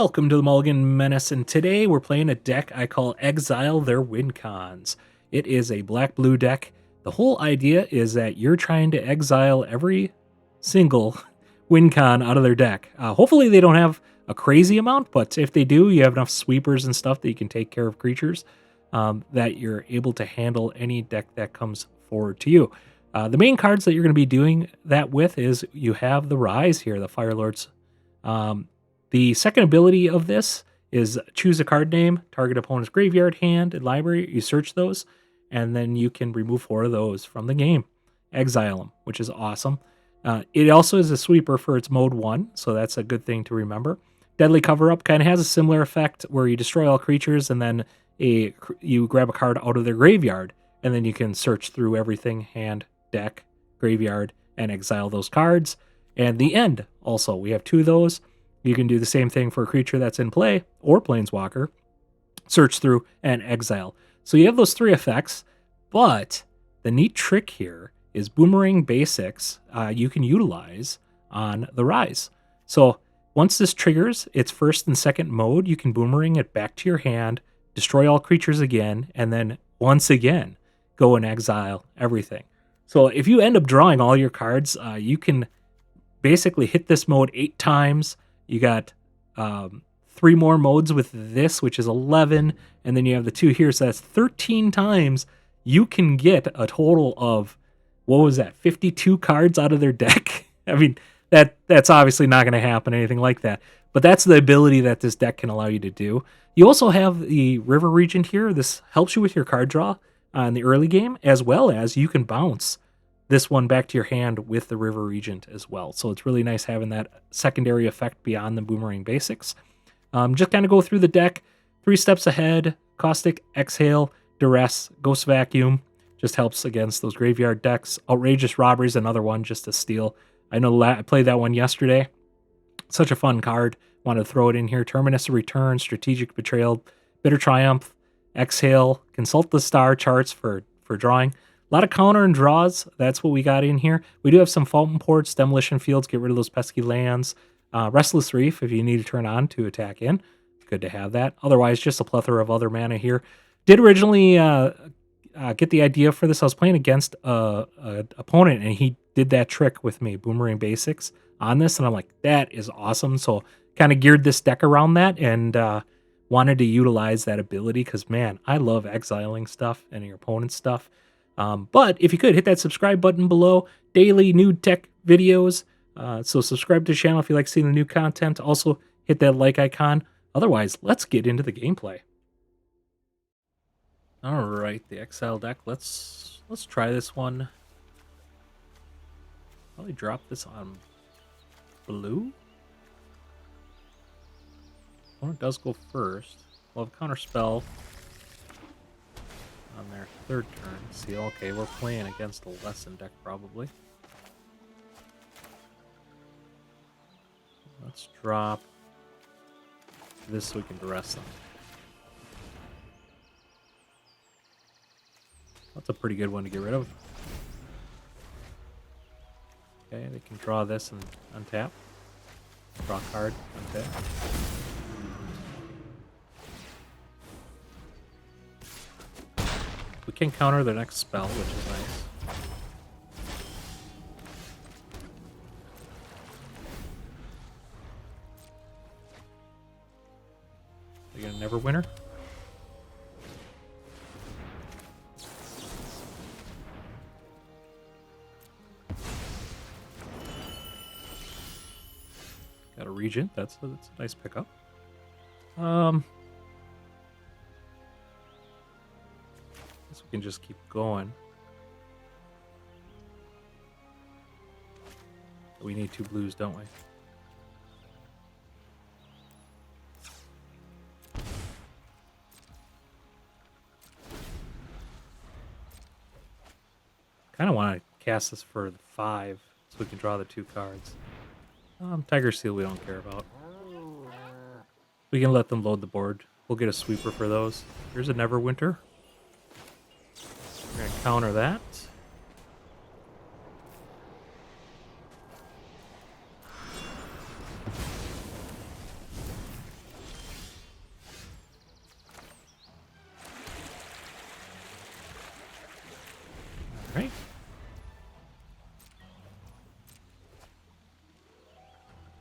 Welcome to the Mulligan Menace, and today we're playing a deck I call Exile Their Win Cons. It is a black-blue deck. The whole idea is that you're trying to exile every single win con out of their deck. Hopefully they don't have a crazy amount, but if they do, you have enough sweepers and stuff that you can take care of creatures, that you're able to handle any deck that comes forward to you. The main cards that you're going to be doing that with is you have the Rise here, the Firelords. The second ability of this is choose a card name, target opponent's graveyard, hand, and library. You search those, and then you can remove 4 of those from the game. Exile them, which is awesome. It also is a sweeper for its mode 1, so that's a good thing to remember. Deadly Cover-Up kind of has a similar effect where you destroy all creatures, and then you grab a card out of their graveyard, and then you can search through everything, hand, deck, graveyard, and exile those cards. And the end, also, we have 2 of those. You can do the same thing for a creature that's in play or planeswalker, search through, and exile. So you have those 3 effects, but the neat trick here is boomerang basics you can utilize on the Rise. So once this triggers its first and second mode, you can boomerang it back to your hand, destroy all creatures again, and then once again, go and exile everything. So if you end up drawing all your cards, you can basically hit this mode 8 times. You got 3 more modes with this, which is 11, and then you have the 2 here, so that's 13 times you can get a total of, what was that, 52 cards out of their deck? I mean, that's obviously not going to happen, anything like that, but that's the ability that this deck can allow you to do. You also have the River Regent here. This helps you with your card draw in the early game, as well as you can bounce this one back to your hand with the River Regent as well. So it's really nice having that secondary effect beyond the boomerang basics. Just kind of go through the deck, 3 steps ahead, Caustic Exhale, Duress, Ghost Vacuum, just helps against those graveyard decks. Outrageous Robbery is another one just to steal. I know I played that one yesterday. Such a fun card. Want to throw it in here. Terminus of Return, Strategic Betrayal, Bitter Triumph, Exhale, Consult the Star charts for drawing. A lot of counter and draws. That's what we got in here. We do have some Fountain Ports, Demolition Fields, get rid of those pesky lands. Restless Reef, if you need to turn on to attack in. Good to have that. Otherwise, just a plethora of other mana here. Did originally get the idea for this. I was playing against an opponent, and he did that trick with me, Boomerang Basics, on this. And I'm like, that is awesome. So kind of geared this deck around that and wanted to utilize that ability because, man, I love exiling stuff and your opponent's stuff. But if you could, hit that subscribe button below. Daily new tech videos. So subscribe to the channel if you like seeing the new content. Also, hit that like icon. Otherwise, let's get into the gameplay. All right, the Exile deck. Let's try this one. Probably drop this on blue. Opponent does go first. We'll have a counter spell on their 3rd turn. See, okay, we're playing against a lesson deck probably. Let's drop this so we can duress them. That's a pretty good one to get rid of. Okay, they can draw this and untap. Draw a card, untap. We can counter their next spell, which is nice. Are you gonna Neverwinter? Got a Regent. That's a nice pickup. Guess we can just keep going. We need 2 blues, don't we? Kind of want to cast this for the 5 so we can draw the 2 cards. Tiger Seal we don't care about. We can let them load the board. We'll get a sweeper for those. Here's a Neverwinter. We're going to counter that.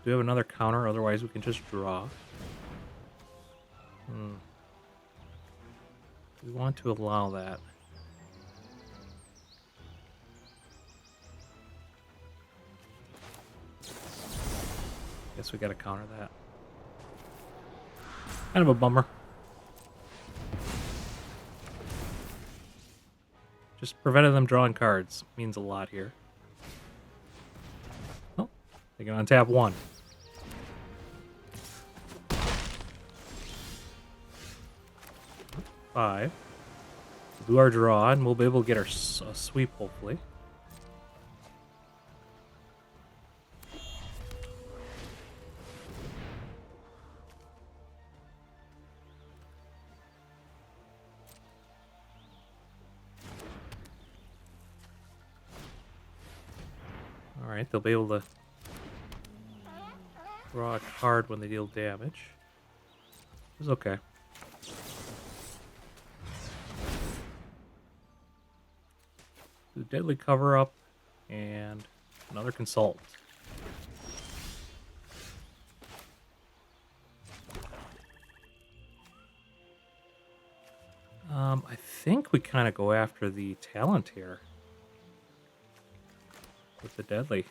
we have another counter? Otherwise, we can just draw. We want to allow that. Guess we gotta counter that. Kind of a bummer. Just prevented them drawing cards. Means a lot here. Oh, they can untap one. Five. We'll do our draw, and we'll be able to get our sweep, hopefully. Alright, they'll be able to draw a card when they deal damage. It's okay. The deadly cover up and another consult. I think we kind of go after the talent here with the deadly.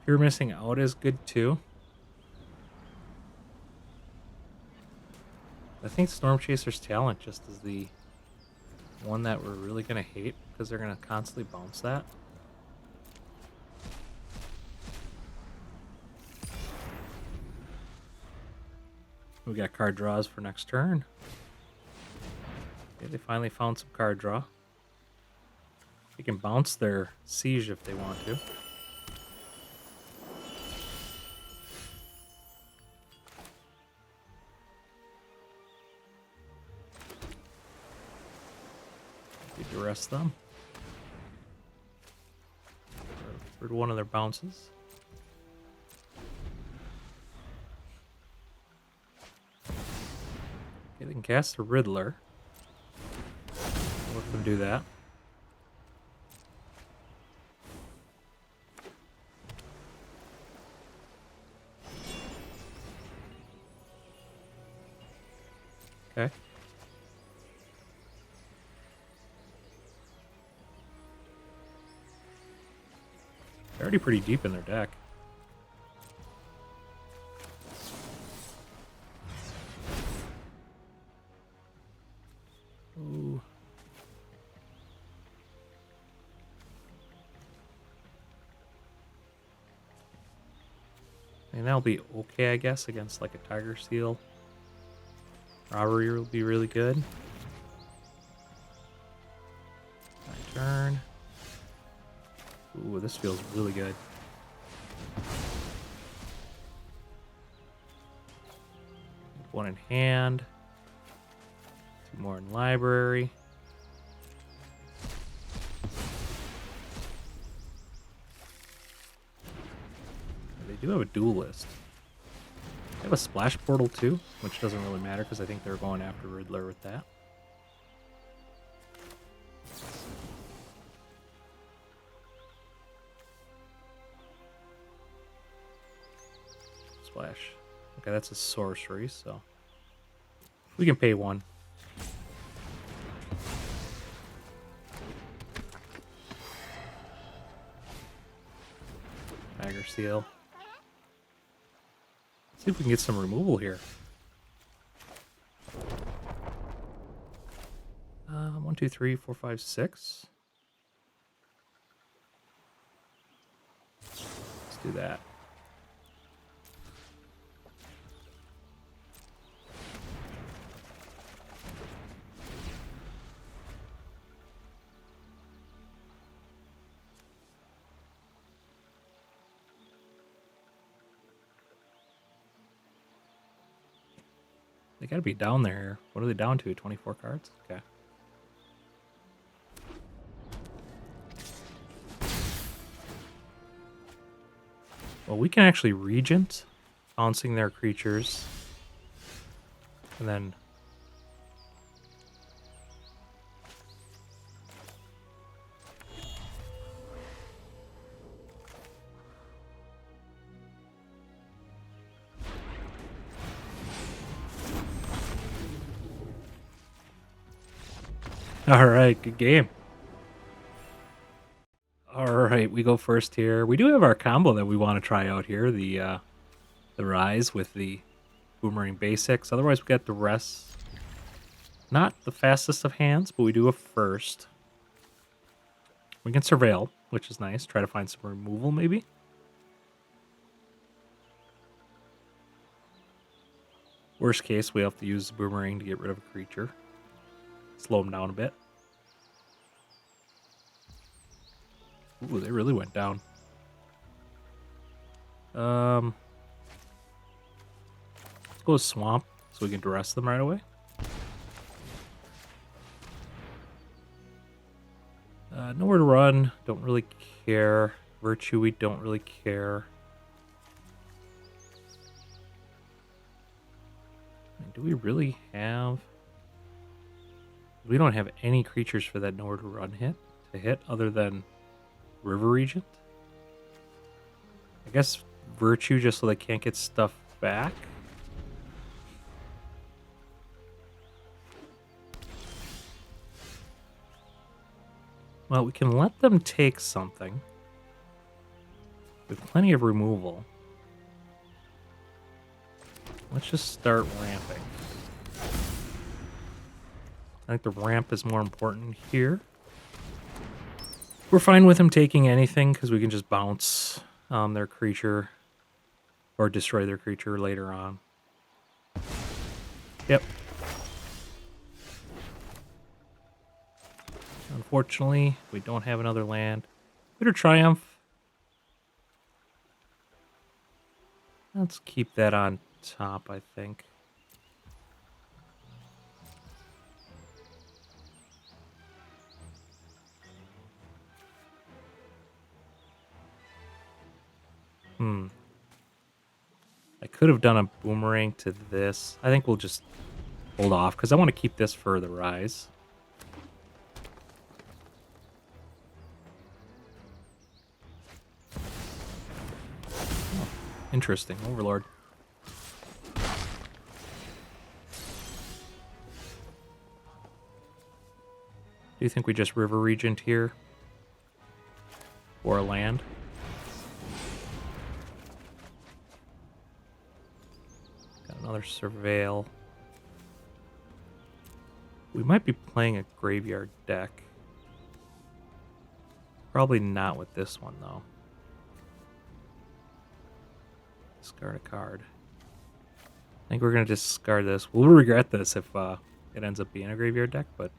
Fear missing out is good too. I think Storm Chaser's talent just is the one that we're really going to hate because they're going to constantly bounce that. We got card draws for next turn. Okay, they finally found some card draw. They can bounce their siege if they want to. Arrest them for one of their bounces. Okay, they can cast a Riddler. I'll let them do that. Okay. They're already pretty deep in their deck. Ooh. And that'll be okay, I guess, against like a Tiger Seal. Robbery will be really good. My turn. Ooh, this feels really good. One in hand. Two more in library. They do have a duelist. They have a splash portal too, which doesn't really matter because I think they're going after Riddler with that. Splash. Okay, that's a sorcery, so we can pay one. Tiger Seal. See if we can get some removal here. 1, 2, 3, 4, 5, 6. Let's do that. They gotta be down there. What are they down to? 24 cards? Okay. Well, we can actually regent, bouncing their creatures. And then... All right, good game. All right, we go first here. We do have our combo that we want to try out here, the Rise with the Boomerang Basics. Otherwise, we got the rest. Not the fastest of hands, but we do a first. We can Surveil, which is nice. Try to find some removal, maybe. Worst case, we have to use the Boomerang to get rid of a creature. Slow them down a bit. Ooh, they really went down. Let's go with Swamp so we can duress them right away. Nowhere to run. Don't really care. Virtue, we don't really care. Do we really have... We don't have any creatures for that nowhere to run to hit other than River Regent. I guess Virtue just so they can't get stuff back. Well, we can let them take something. With plenty of removal. Let's just start ramping. I think the ramp is more important here. We're fine with him taking anything because we can just bounce their creature or destroy their creature later on. Yep. Unfortunately, we don't have another land. Bitter Triumph. Let's keep that on top, I think. I could have done a Boomerang to this. I think we'll just hold off because I want to keep this for the Rise. Oh, interesting. Overlord. Do you think we just River Regent here? Or a land? Got another Surveil. We might be playing a graveyard deck. Probably not with this one, though. Discard a card. I think we're going to discard this. We'll regret this if it ends up being a graveyard deck, but...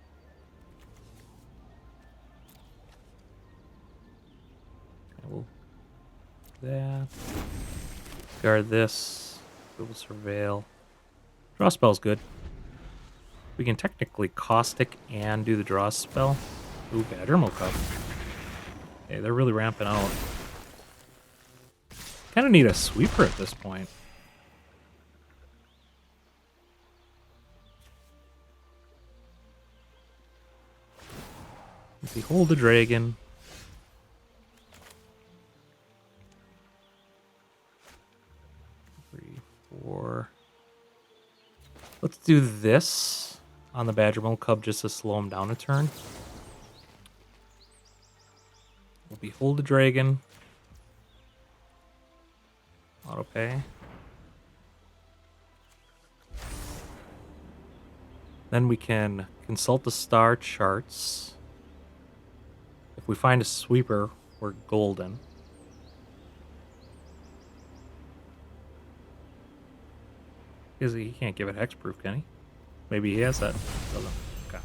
We'll do that. Discard this. We'll Surveil. Draw spell's good. We can technically Caustic and do the draw spell. Ooh, Badgermal Cup. Hey, they're really ramping out. Kind of need a sweeper at this point. Behold the Dragon. Let's do this on the Badgermal Cub just to slow him down a turn. We'll Behold the Dragon. Auto pay. Then we can consult the star charts. If we find a sweeper, we're golden. He can't give it hexproof, can he? Maybe he has that. Doesn't. Okay.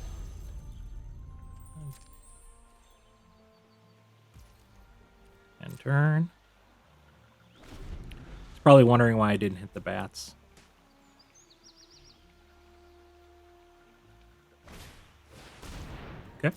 End turn. He's probably wondering why I didn't hit the bats. Okay.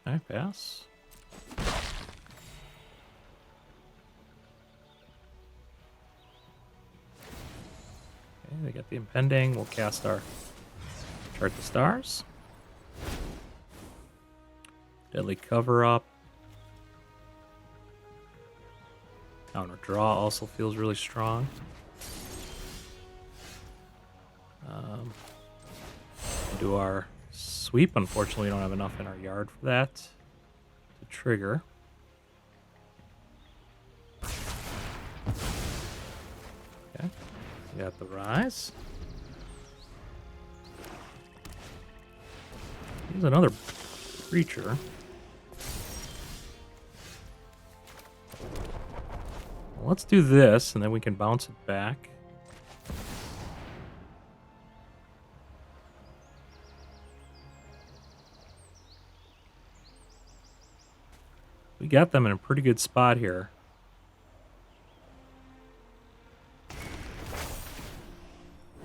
I pass. Okay, they got the impending. We'll cast our Chart the Stars. Deadly Cover Up. Counter Draw also feels really strong. Do our sweep. Unfortunately, we don't have enough in our yard for that to trigger. Okay, we got the Rise. Here's another creature. Well, let's do this, and then we can bounce it back. We got them in a pretty good spot here.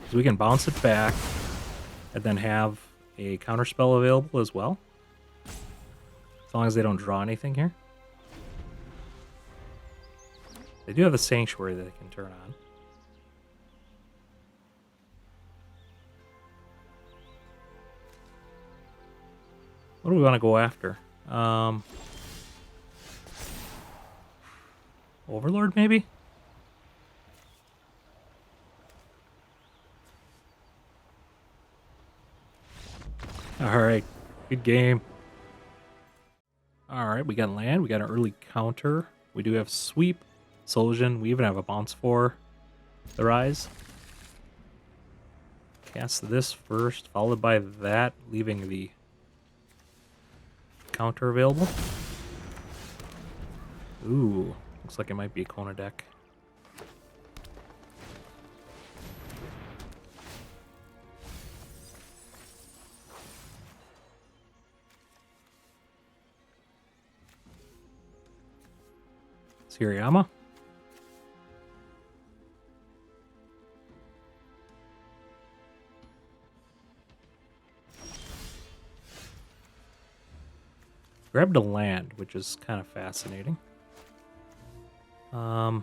So we can bounce it back and then have a counterspell available as well. As long as they don't draw anything here. They do have a Sanctuary that they can turn on. What do we want to go after? Overlord, maybe? Alright, good game. Alright, we got land, we got an early counter. We do have sweep, Sozin, we even have a bounce for the Rise. Cast this first, followed by that, leaving the counter available. Ooh, looks like it might be a Kona deck. Siriyama. Grabbed a land, which is kind of fascinating. I'm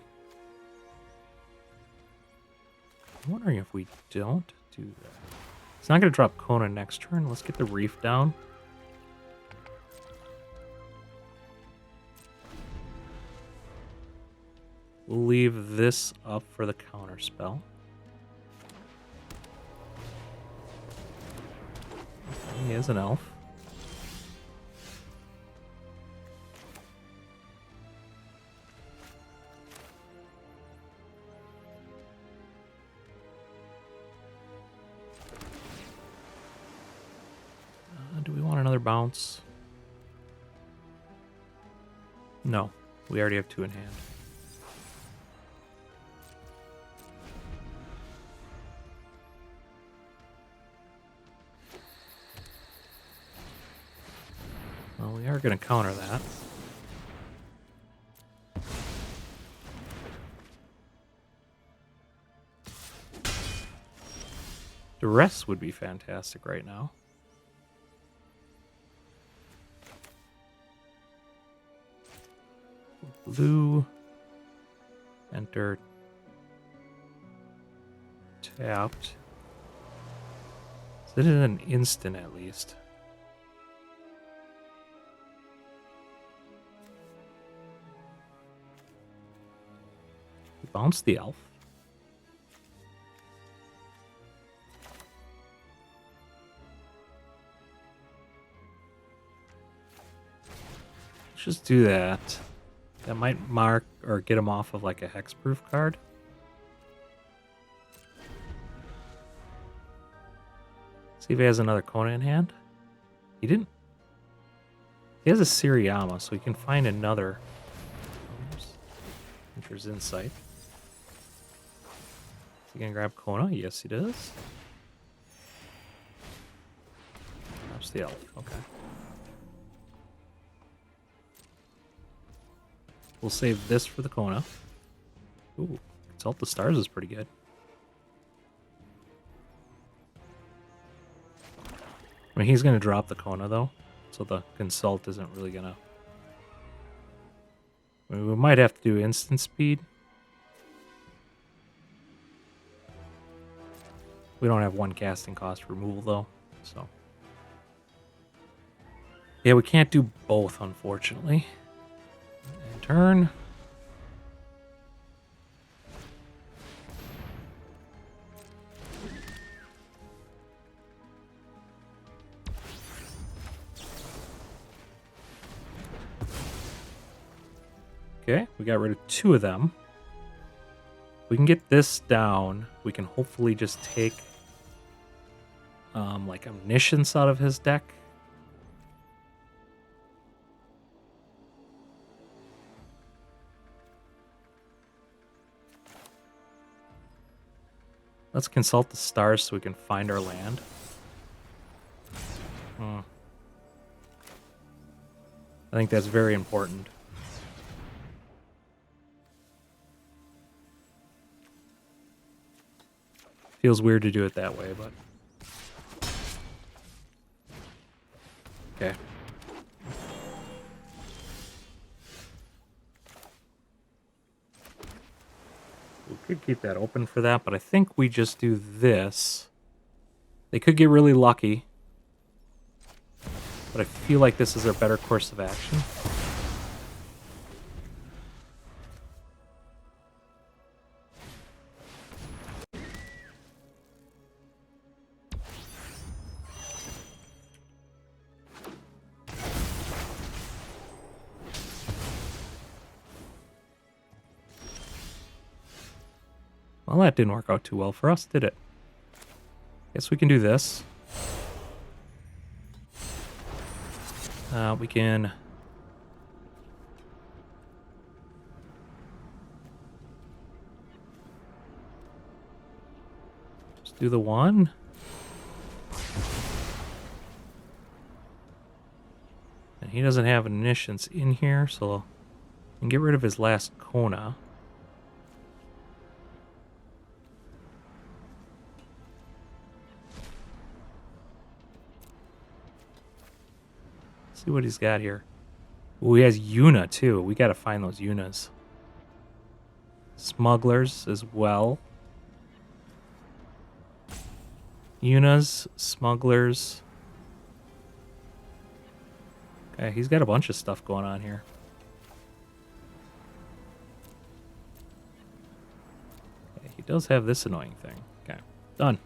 wondering if we don't do that. It's not going to drop Kona next turn. Let's get the Reef down. We'll leave this up for the counter spell. He is an elf. Do we want another bounce? No, we already have 2 in hand. Well, we are going to counter that. Duress would be fantastic right now. Blue. Enter. Tapped. So this is an instant at least. We bounce the elf. Let's just do that. That might mark or get him off of like a hexproof card. See if he has another Kona in hand. He didn't. He has a Siriyama, so he can find another. Hunter's Insight. Is he gonna grab Kona? Yes, he does. Perhaps the elf. Okay. We'll save this for the Kona. Ooh, Exalt the Stars is pretty good. I mean, he's going to drop the Kona, though. so the consult isn't really gonna... I mean, we might have to do instant speed. We don't have one casting cost removal, though, so... Yeah, we can't do both, unfortunately. And turn. Okay, we got rid of 2 of them. We can get this down. We can hopefully just take like omniscience out of his deck. Let's consult the stars so we can find our land. I think that's very important. Feels weird to do it that way, but... Okay. We could keep that open for that, but I think we just do this. They could get really lucky, but I feel like this is a better course of action. Well, that didn't work out too well for us, did it? Guess we can do this. We can... just do the 1. And he doesn't have omniscience in here, so we can get rid of his last Kona. See what he's got here. Ooh, he has Yuna too. We gotta find those Yunas. Smugglers as well. Yunas, smugglers. Okay, he's got a bunch of stuff going on here. Okay, he does have this annoying thing. Okay, done.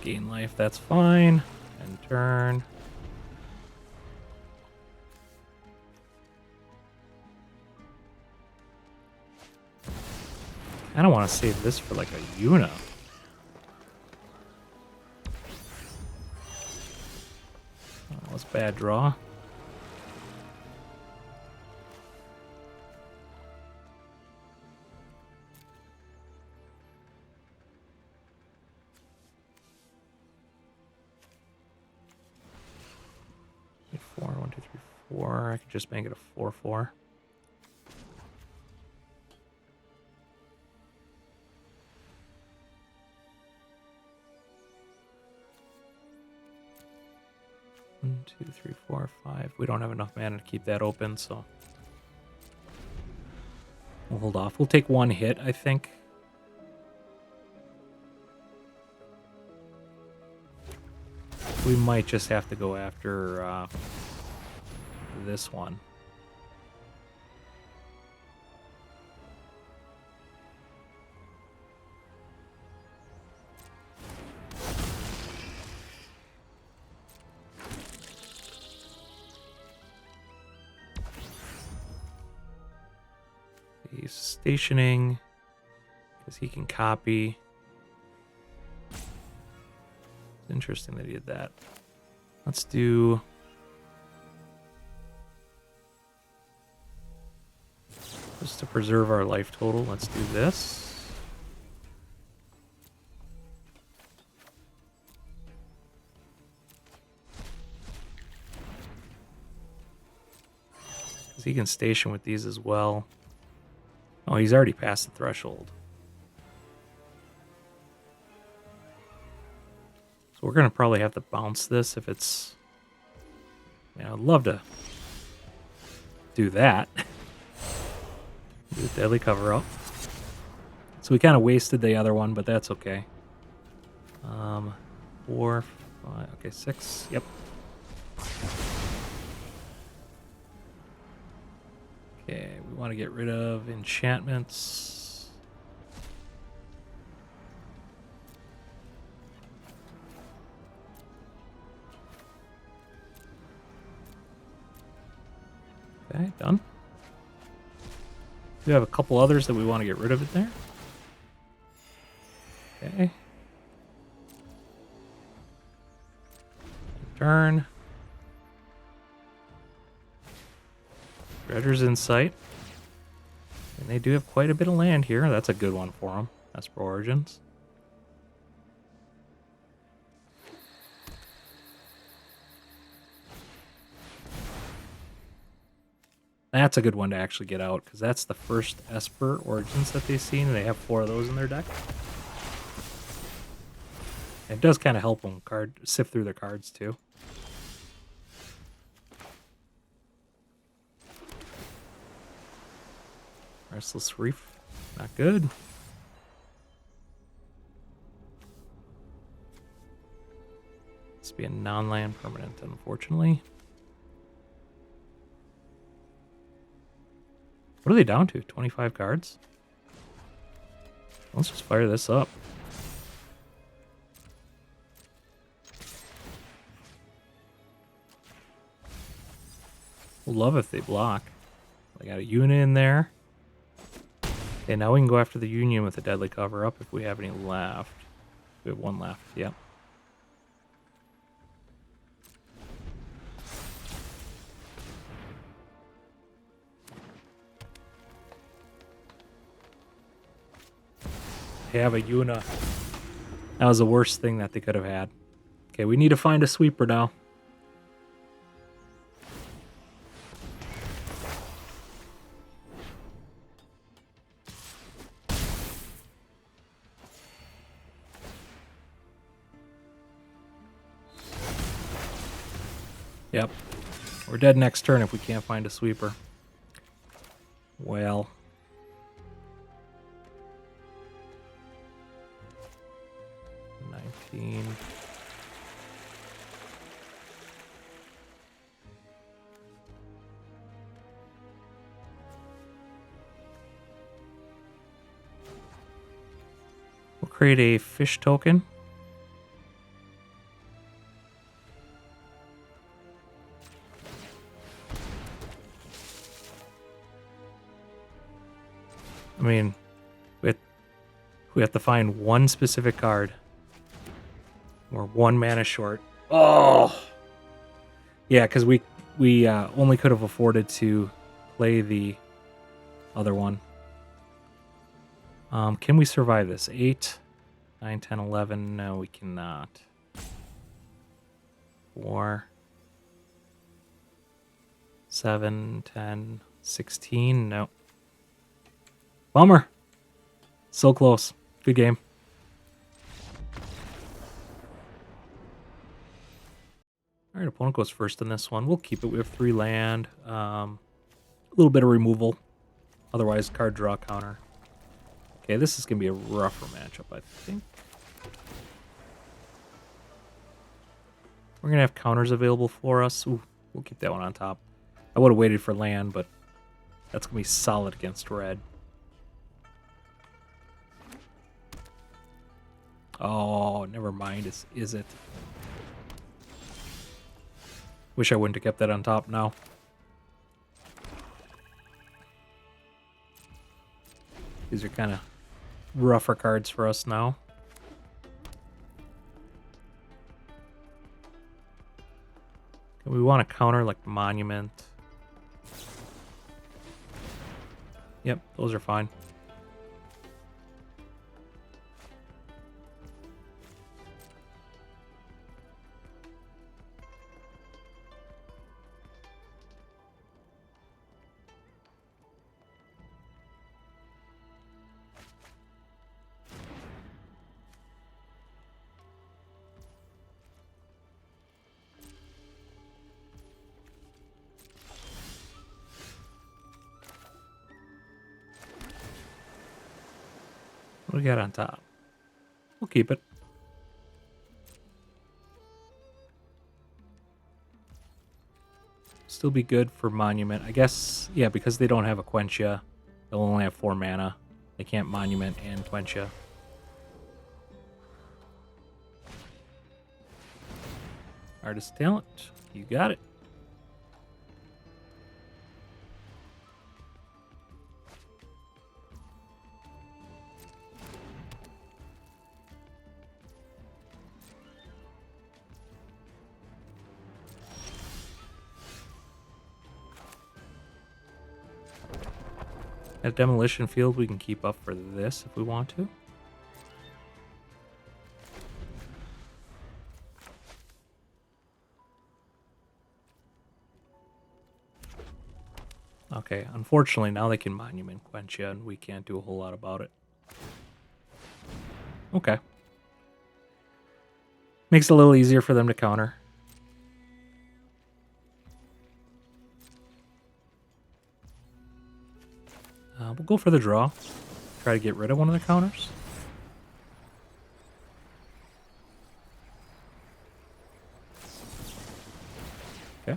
Gain life, that's fine. And turn. I don't want to save this for like a Yuna. Oh, that's a bad draw. I could just make it a 4/4. One, 2, 3, 4, 5. We don't have enough mana to keep that open, so we'll hold off. We'll take 1 hit, I think. We might just have to go after this one. He's stationing because he can copy. It's interesting that he did that. Let's do... just to preserve our life total, let's do this. Because he can station with these as well. Oh, he's already past the threshold. we're going to probably have to bounce this if it's... Yeah, I'd love to do that. Do a deadly cover up. So we kind of wasted the other one, but that's okay. 4, 5, okay, 6, yep. Okay, we want to get rid of enchantments. Okay, done. We have a couple others that we want to get rid of in there. Okay. Turn. Dredger's in sight. And they do have quite a bit of land here. That's a good one for them. That's for Origins. That's a good one to actually get out, because that's the first Esper Origins that they've seen, and they have 4 of those in their deck. It does kind of help them sift through their cards, too. Restless Reef, not good. This be a non-land permanent, unfortunately. What are they down to? 25 cards? Let's just fire this up. We'll love if they block. They got a unit in there. Okay, now we can go after the Union with a deadly cover-up if we have any left. We have 1 left, yep. They have a Yuna. That was the worst thing that they could have had. Okay, we need to find a sweeper now. Yep. We're dead next turn if we can't find a sweeper. Well. We'll create a fish token. I mean, we have to find one specific card. We're 1 mana short. Oh! Yeah, because we only could have afforded to play the other one. Can we survive this? 8, 9, 10, 11. No, we cannot. 4, 7, 10, 16. No. Bummer. So close. Good game. All right, opponent goes first in this one. We'll keep it. We have 3 land. A little bit of removal. Otherwise, card draw counter. Okay, this is going to be a rougher matchup, I think. We're going to have counters available for us. Ooh, we'll keep that one on top. I would have waited for land, but that's going to be solid against red. Oh, never mind. Is it? Wish I wouldn't have kept that on top now. These are kind of rougher cards for us now. We want to counter like Monument. Yep, those are fine. What do we got on top? We'll keep it. Still be good for Monument. I guess, yeah, because they don't have a Quench ya. They'll only have 4 mana. They can't Monument and Quench ya. Artist Talent. You got it. At Demolition Field, we can keep up for this if we want to. Okay, unfortunately, now they can Monument Quench ya, and we can't do a whole lot about it. Okay. Makes it a little easier for them to counter. We'll go for the draw. Try to get rid of one of the counters. Okay.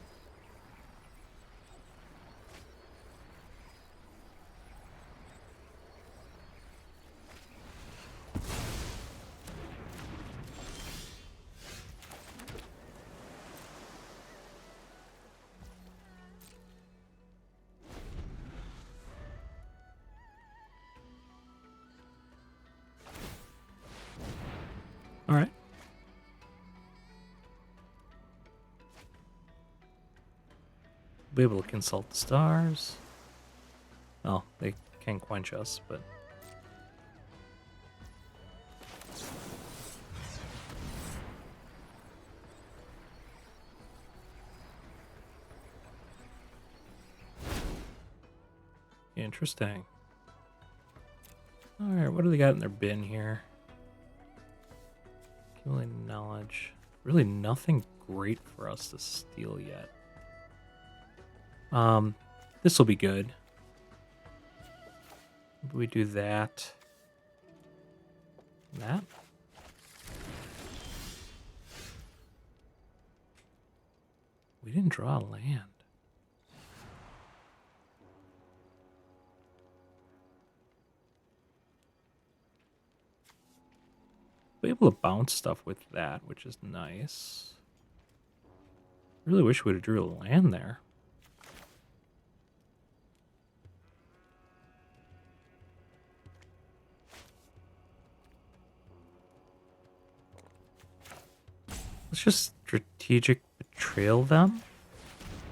All right. Be able to consult the stars. Oh, they can quench us, but interesting. All right, what do they got in their bin here? Accumulating knowledge. Really nothing great for us to steal yet. This will be good. We do that. That. We didn't draw a land. Be able to bounce stuff with that, which is nice. Really wish we'd have drew a land there. Let's just strategic betrayal them.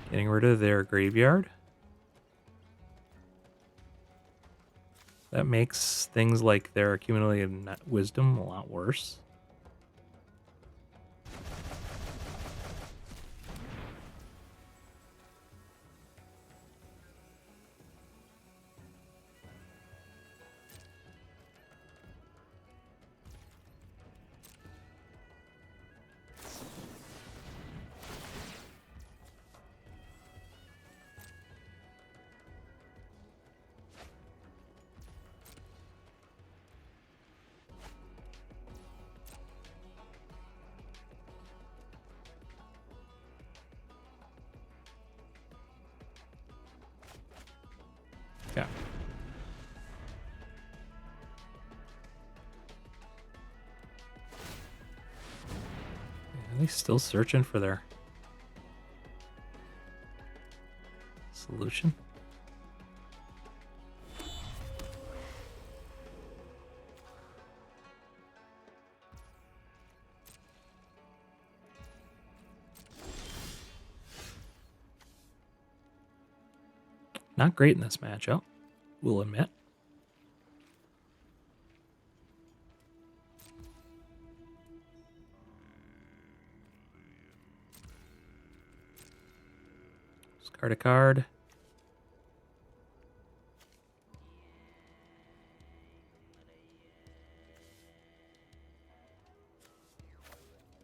Getting rid of their graveyard. That makes things like their accumulated wisdom a lot worse. Yeah. Are they still searching for their solution? Not great in this matchup, we'll admit. Discard a card.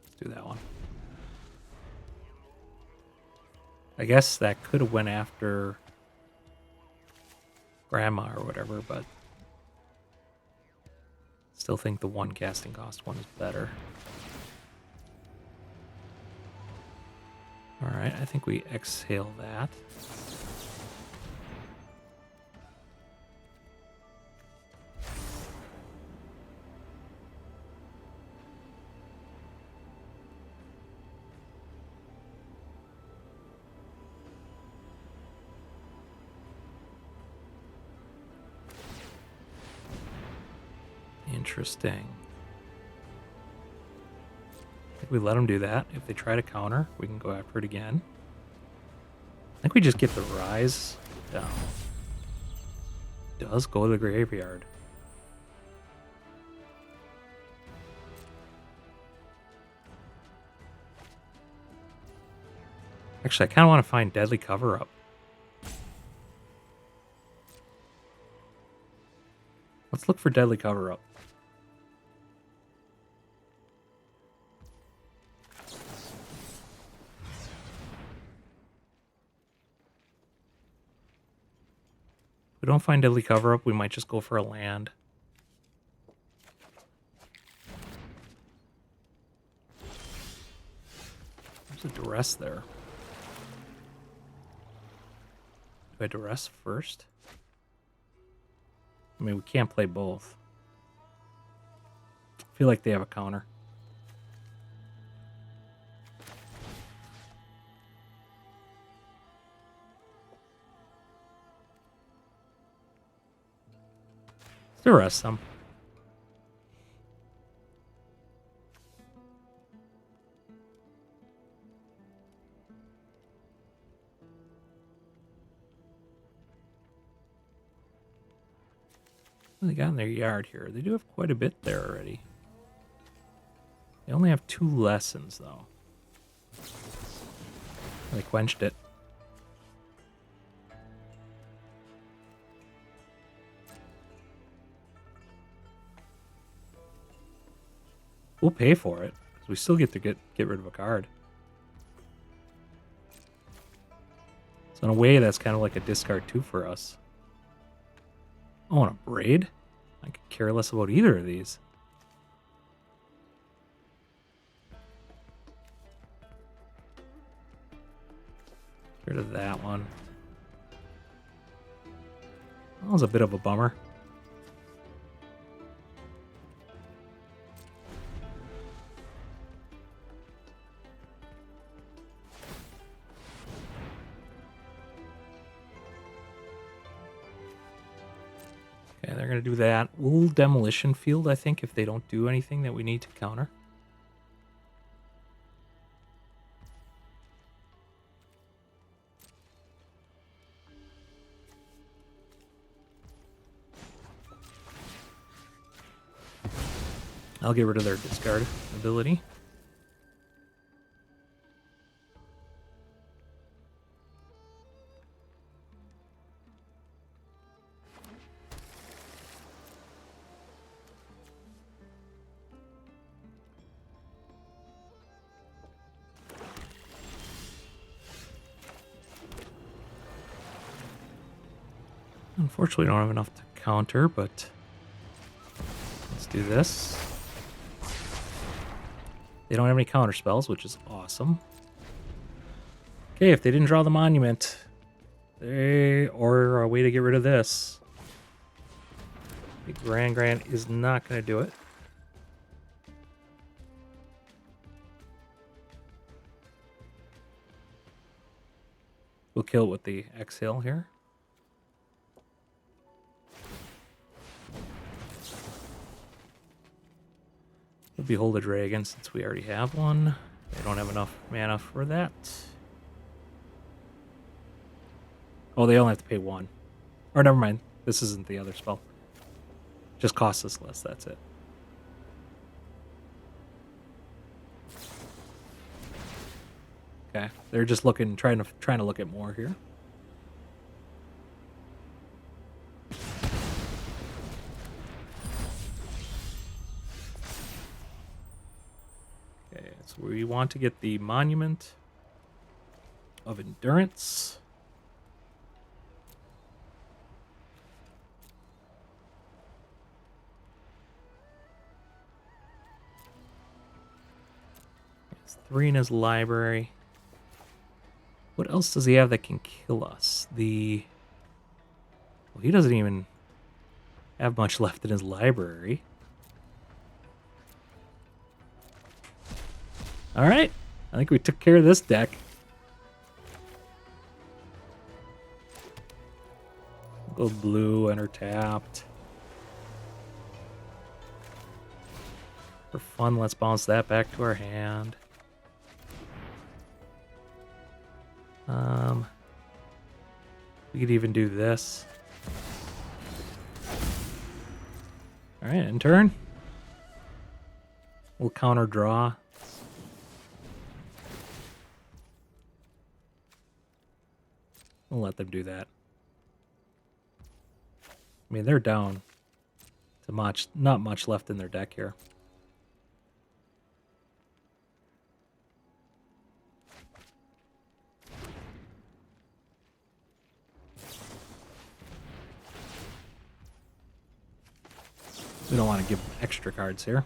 Let's do that one. I guess that could have went after Grandma or whatever, but Still think the one casting cost one is better. Alright, I think we exhale that. Interesting. I think we let them do that. If they try to counter, we can go after it again. I think we just get the Rise down. Does go to the graveyard. Actually, I kind of want to find Deadly Cover-Up. Let's look for Deadly Cover-Up. If we don't find Deadly Cover-Up, we might just go for a land. There's a Duress there. Do I Duress first? I mean, we can't play both. I feel like they have a counter. Let's Duress them. What do they got in their yard here? They do have quite a bit there already. They only have 2 lessons, though. They quenched it. We'll pay for it, because we still get to get rid of a card. So in a way, that's kind of like a discard 2 for us. Oh, and a Braid? I could care less about either of these. Get rid of that one. That was a bit of a bummer. Okay, they're going to do that. We'll Demolition Field, I think, if they don't do anything that we need to counter. I'll get rid of their discard ability. Unfortunately, don't have enough to counter, but let's do this. They don't have any counter spells, which is awesome. Okay, if they didn't draw the monument, or a way to get rid of this. The Grand is not going to do it. We'll kill it with the Exhale here. We'll Behold a Dragon since we already have one. They don't have enough mana for that. Oh, they only have to pay 1. Or never mind. This isn't the other spell. Just costs us less, that's it. Okay, they're just looking, trying to look at more here. Okay, so we want to get the Monument of Endurance. 3 in his library. What else does he have that can kill us? Well, he doesn't even have much left in his library. All right. I think we took care of this deck. Go blue, enter tapped. For fun, let's bounce that back to our hand. We could even do this. All right, in turn. We'll counter draw. We'll let them do that. I mean, they're down to not much left in their deck here. We don't want to give them extra cards here.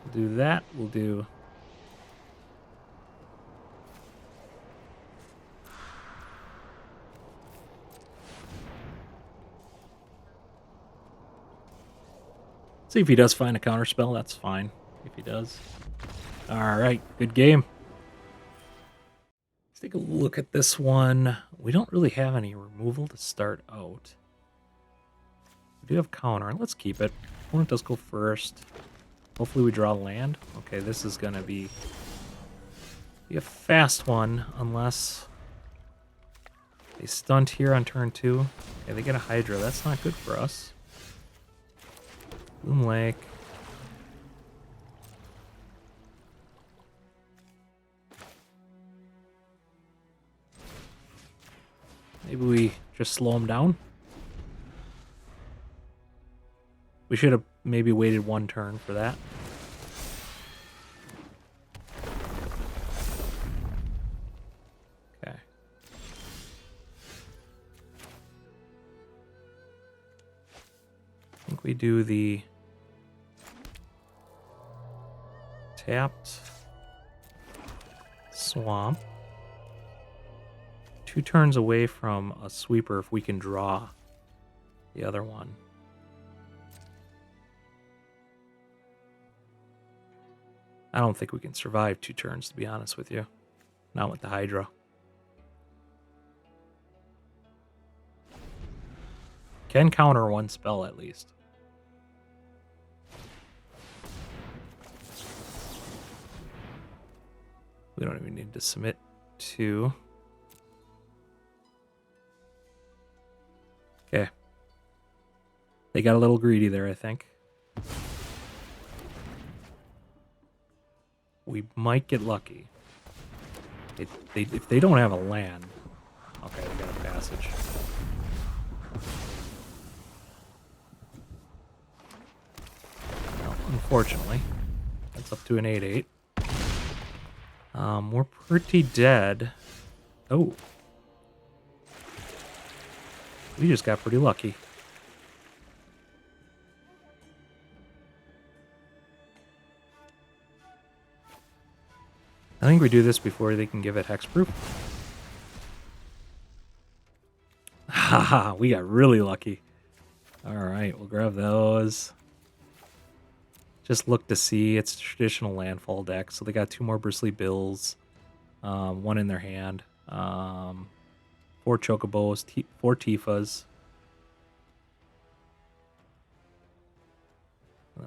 We'll do that. We'll do... See if he does find a counter spell, that's fine. If he does. Alright, good game. Let's take a look at this one. We don't really have any removal to start out. We do have counter. Let's keep it. Opponent does go first. Hopefully we draw land. Okay, this is going to be a fast one, unless they stunt here on turn 2. Okay, they get a Hydra. That's not good for us. Bloom Lake. Maybe we just slow them down. We should have maybe waited one turn for that. Okay. I think we do the tapped swamp. 2 turns away from a sweeper if we can draw the other one. I don't think we can survive 2 turns, to be honest with you. Not with the Hydra. Can counter 1 spell at least. We don't even need to submit 2. Okay. They got a little greedy there, I think. We might get lucky. If they don't have a land... Okay, they got a passage. Well, unfortunately, that's up to an 8/8. We're pretty dead. Oh. We just got pretty lucky. I think we do this before they can give it hexproof. Haha, we got really lucky. Alright, we'll grab those. Just look to see. It's a traditional landfall deck, so they got 2 more Bristly Bills. 1 in their hand. 4 Chocobos, 4 Tifas.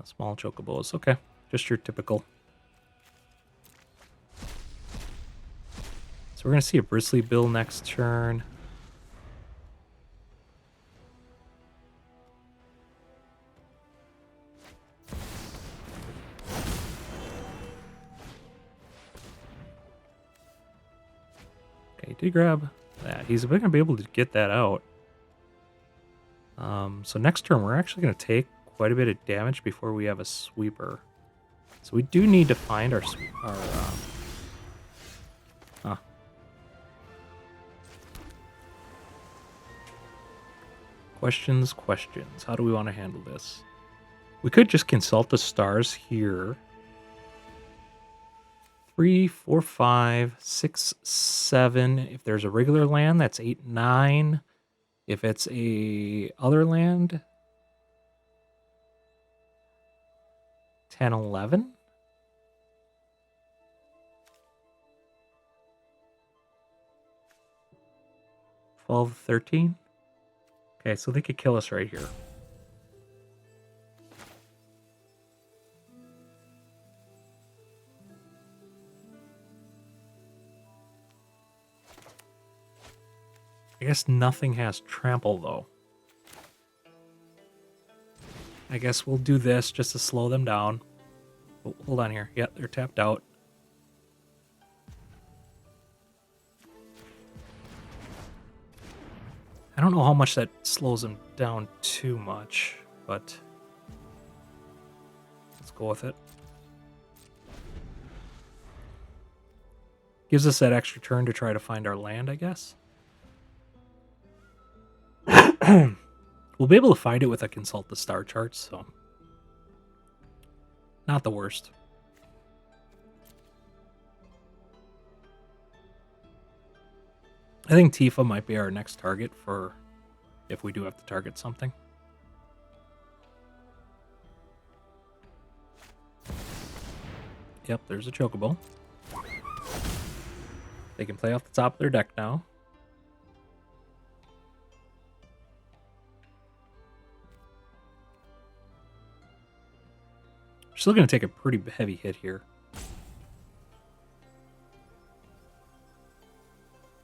Small Chocobos. Okay, just your typical. So we're going to see a Bristly Bill next turn. Okay, he did grab that. He's going to be able to get that out. So next turn, we're actually going to take quite a bit of damage before we have a sweeper. So we do need to find our Questions. How do we want to handle this? We could just consult the stars here. 3, 4, 5, 6, 7. If there's a regular land, that's 8, 9. If it's a other land, 10, 11. Twelve, 13. Okay, so they could kill us right here. I guess nothing has trample, though. I guess we'll do this just to slow them down. Oh, hold on here. Yep, they're tapped out. I don't know how much that slows them down too much, but let's go with it. Gives us that extra turn to try to find our land, I guess. We'll be able to find it with a consult the star charts, so not the worst. I think Tifa might be our next target for if we do have to target something. Yep, there's a Chocobo. They can play off the top of their deck now. We're still going to take a pretty heavy hit here.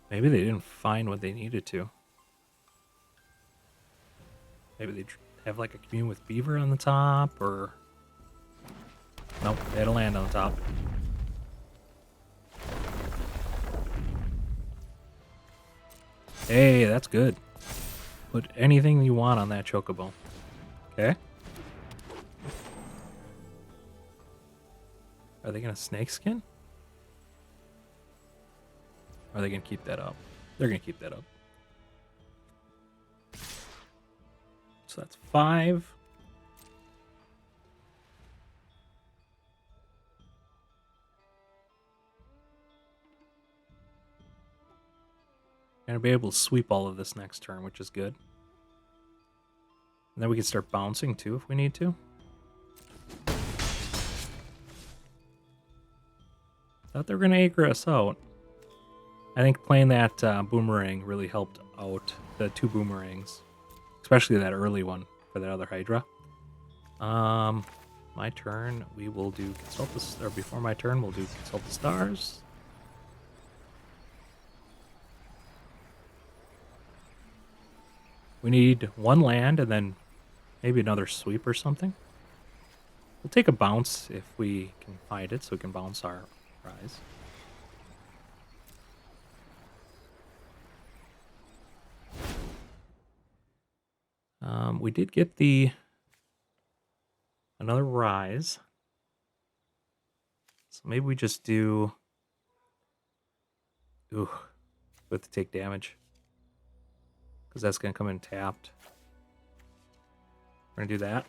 Maybe they didn't find what they needed to. Maybe they have like a commune with Beaver on the top, or... Nope, they had a land on the top. Hey, that's good. Put anything you want on that Chocobo. Okay. Are they going to snake skin? Or are they going to keep that up? They're going to keep that up. So that's 5. Gonna be able to sweep all of this next turn, which is good. And then we can start bouncing too if we need to. Thought they were gonna acre us out. I think playing that boomerang really helped out the 2 boomerangs, especially that early one for that other Hydra. My turn, we will do consult the, or before my turn, we'll do consult the stars. We need 1 land and then maybe another sweep or something. We'll take a bounce if we can find it, so we can bounce our Rise. We did get another Rise. So maybe we just do... Ooh, we have to take damage. Because that's going to come in tapped. We're going to do that.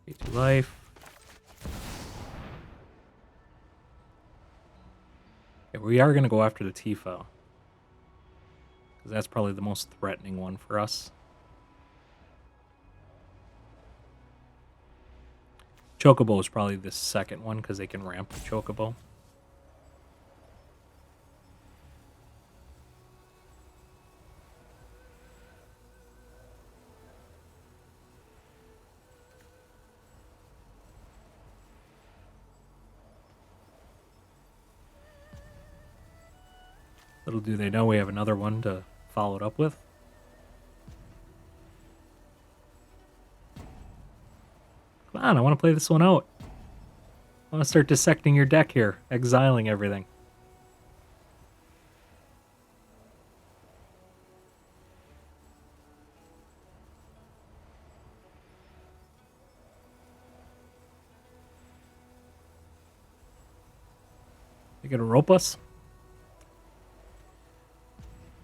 Pay 2 life. Okay, we are going to go after the Tifa. Because that's probably the most threatening one for us. Chocobo is probably the second one because they can ramp the Chocobo. Little do they know we have another one to follow it up with. Come on, I want to play this one out. I want to start dissecting your deck here, exiling everything. You gonna rope us?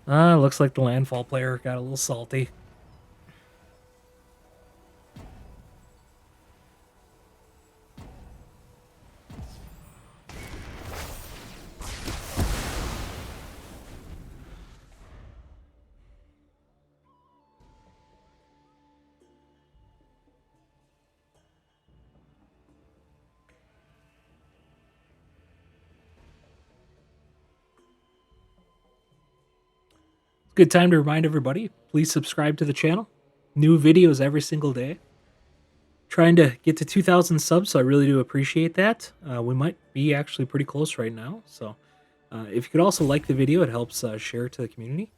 Looks like the landfall player got a little salty. Good time to remind everybody, please subscribe to the channel. New videos every single day. Trying to get to 2,000 subs, so I really do appreciate that. We might be actually pretty close right now, so if you could also like the video, it helps share it to the community.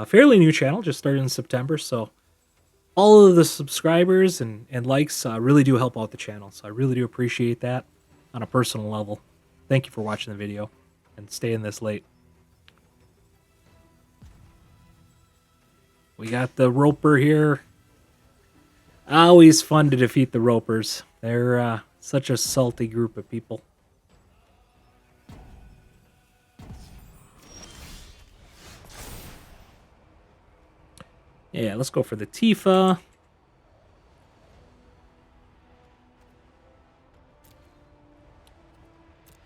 Fairly new channel, just started in September, so all of the subscribers and likes really do help out the channel, so I really do appreciate that on a personal level. Thank you for watching the video and staying this late. We got the Roper here. Always fun to defeat the Ropers. They're such a salty group of people. Yeah, let's go for the Tifa.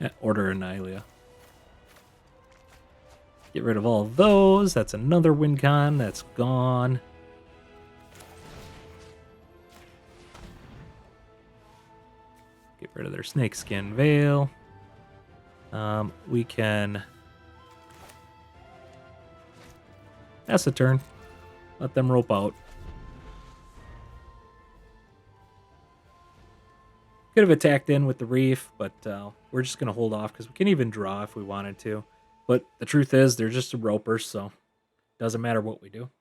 Yeah, Order Annihilia. Get rid of all of those. That's another win con. That's gone. Get rid of their snakeskin veil. We can pass a turn. Let them rope out. Could have attacked in with the reef, but we're just going to hold off because we can even draw if we wanted to. But the truth is, they're just a roper, so it doesn't matter what we do.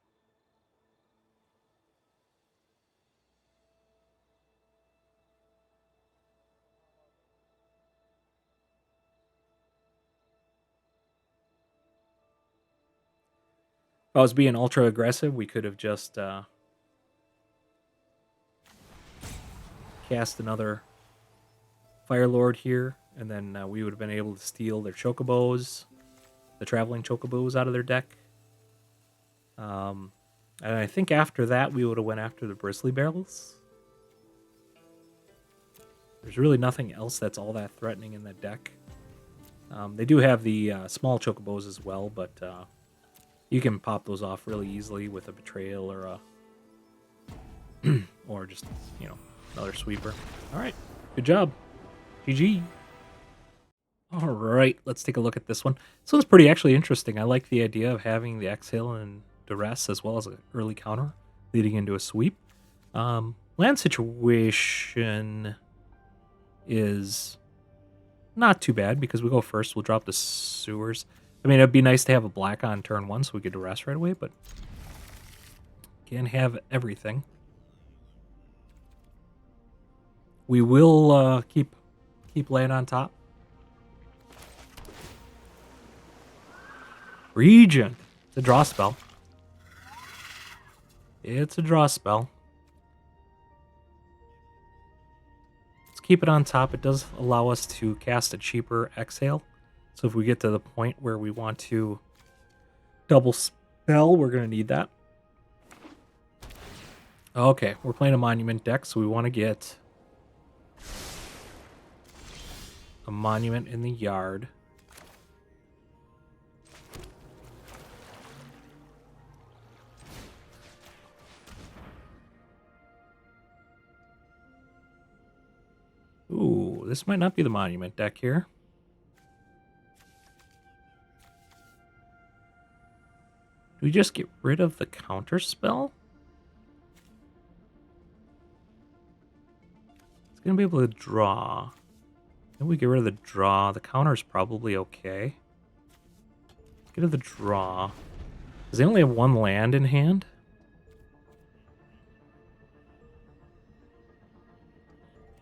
If I was being ultra aggressive, we could have just cast another Fire Lord here, and then we would have been able to steal their chocobos, the traveling chocobos out of their deck. And I think after that, we would have went after the bristly barrels. There's really nothing else that's all that threatening in that deck. They do have the small chocobos as well, but you can pop those off really easily with a betrayal or a or just, you know, another sweeper. All right, good job. GG. All right, let's take a look at this one. So it's pretty actually interesting. I like the idea of having the exhale and duress as well as an early counter leading into a sweep. Land situation is not too bad because we go first. We'll drop the sewers. I mean, it'd be nice to have a black on turn one so we could duress right away, but can't have everything. We will keep land on top. Regent. It's a draw spell. It's a draw spell. Let's keep it on top. It does allow us to cast a cheaper exhale. So if we get to the point where we want to double spell, we're going to need that. Okay, we're playing a monument deck, so we want to get a monument in the yard. Ooh, this might not be the monument deck here. Do we just get rid of the counter spell? It's going to be able to draw. If we get rid of the draw, the counter's probably okay. Get rid of the draw. Does they only have one land in hand?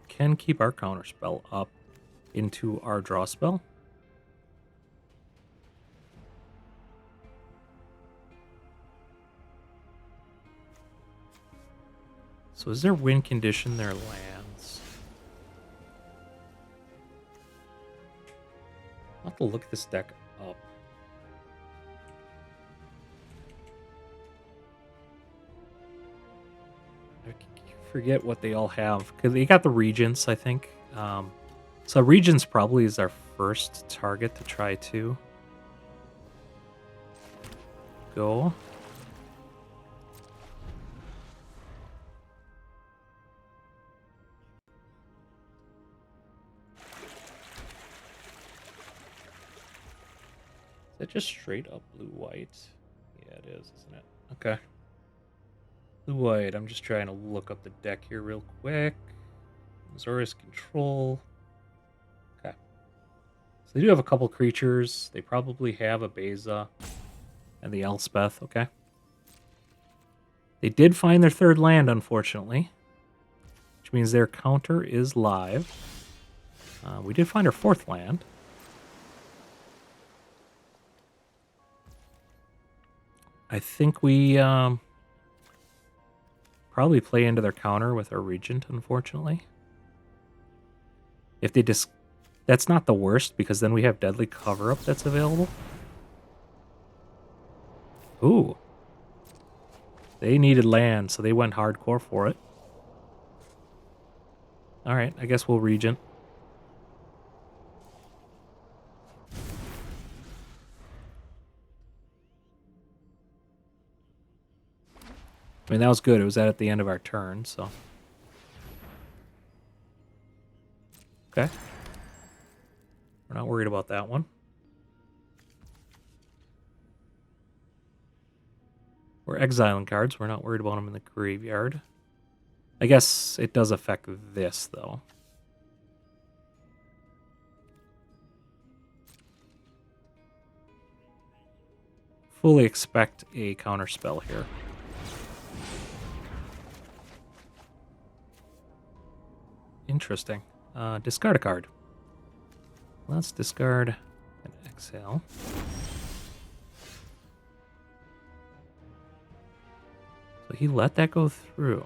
Can keep our counter spell up into our draw spell. So is there win condition their lands? I'll have to look this deck up. forget what they all have. Because they got the regents, I think. So regents probably is our first target to try to go. Is that just straight up blue-white? Yeah, it is, isn't it? Okay. Blue-white. I'm just trying to look up the deck here real quick. Azorius control. Okay. So they do have a couple creatures. They probably have a Beza and the Elspeth. Okay. They did find their third land, unfortunately, which means their counter is live. We did find our fourth land. I think we probably play into their counter with our Regent, unfortunately. If they just... That's not the worst, because then we have Deadly Cover-Up that's available. Ooh. They needed land, so they went hardcore for it. Alright, I guess we'll Regent. I mean, that was good. It was at the end of our turn, so... Okay. We're not worried about that one. We're exiling cards. We're not worried about them in the graveyard. I guess it does affect this, though. Fully expect a counter spell here. Interesting. Discard a card. Let's discard an exhale. So he let that go through.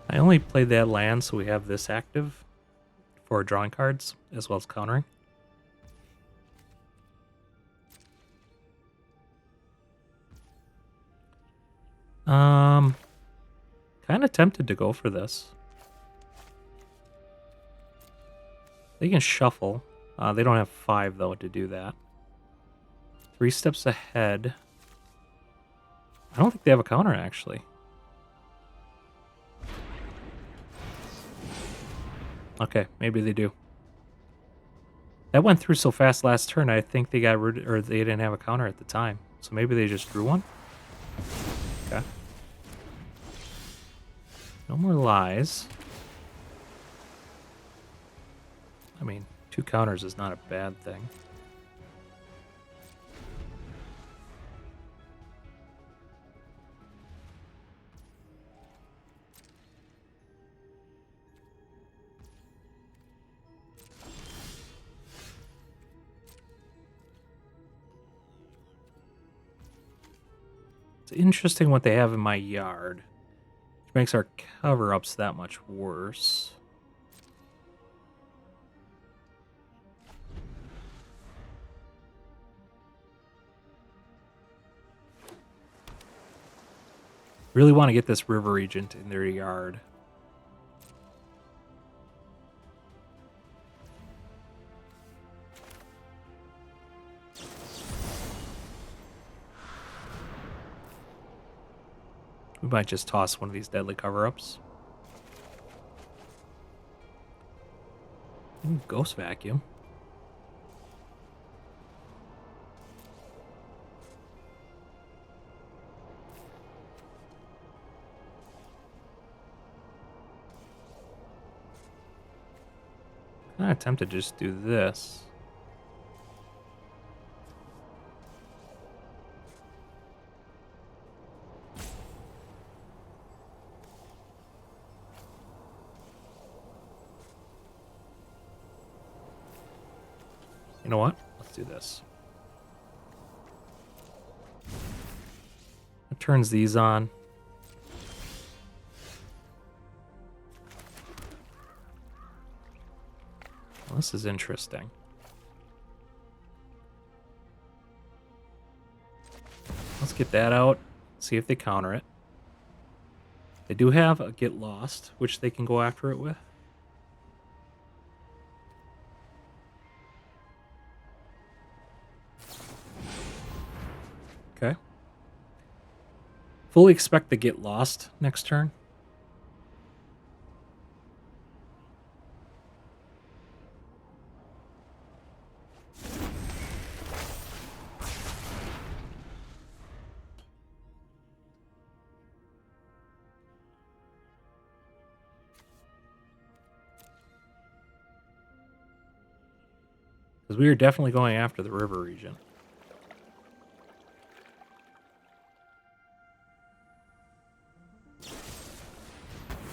I only played that land so we have this active for drawing cards as well as countering. Kind of tempted to go for this. They can shuffle. They don't have 5, though, to do that. 3 steps ahead. I don't think they have a counter, actually. Okay, maybe they do. That went through so fast last turn, I think they got rid... or they didn't have a counter at the time. So maybe they just drew one? Okay. No more lies. I mean, 2 counters is not a bad thing. It's interesting what they have in my yard, which makes our cover-ups that much worse. Really want to get this River Regent in their yard. We might just toss one of these deadly cover-ups. Ghost Vacuum. I'm tempted to just do this. You know what? Let's do this. It turns these on. Well, this is interesting. get that out. See if they counter it. They do have a Get Lost, which they can go after it with. Okay. Fully expect to Get Lost next turn. Because we are definitely going after the river region.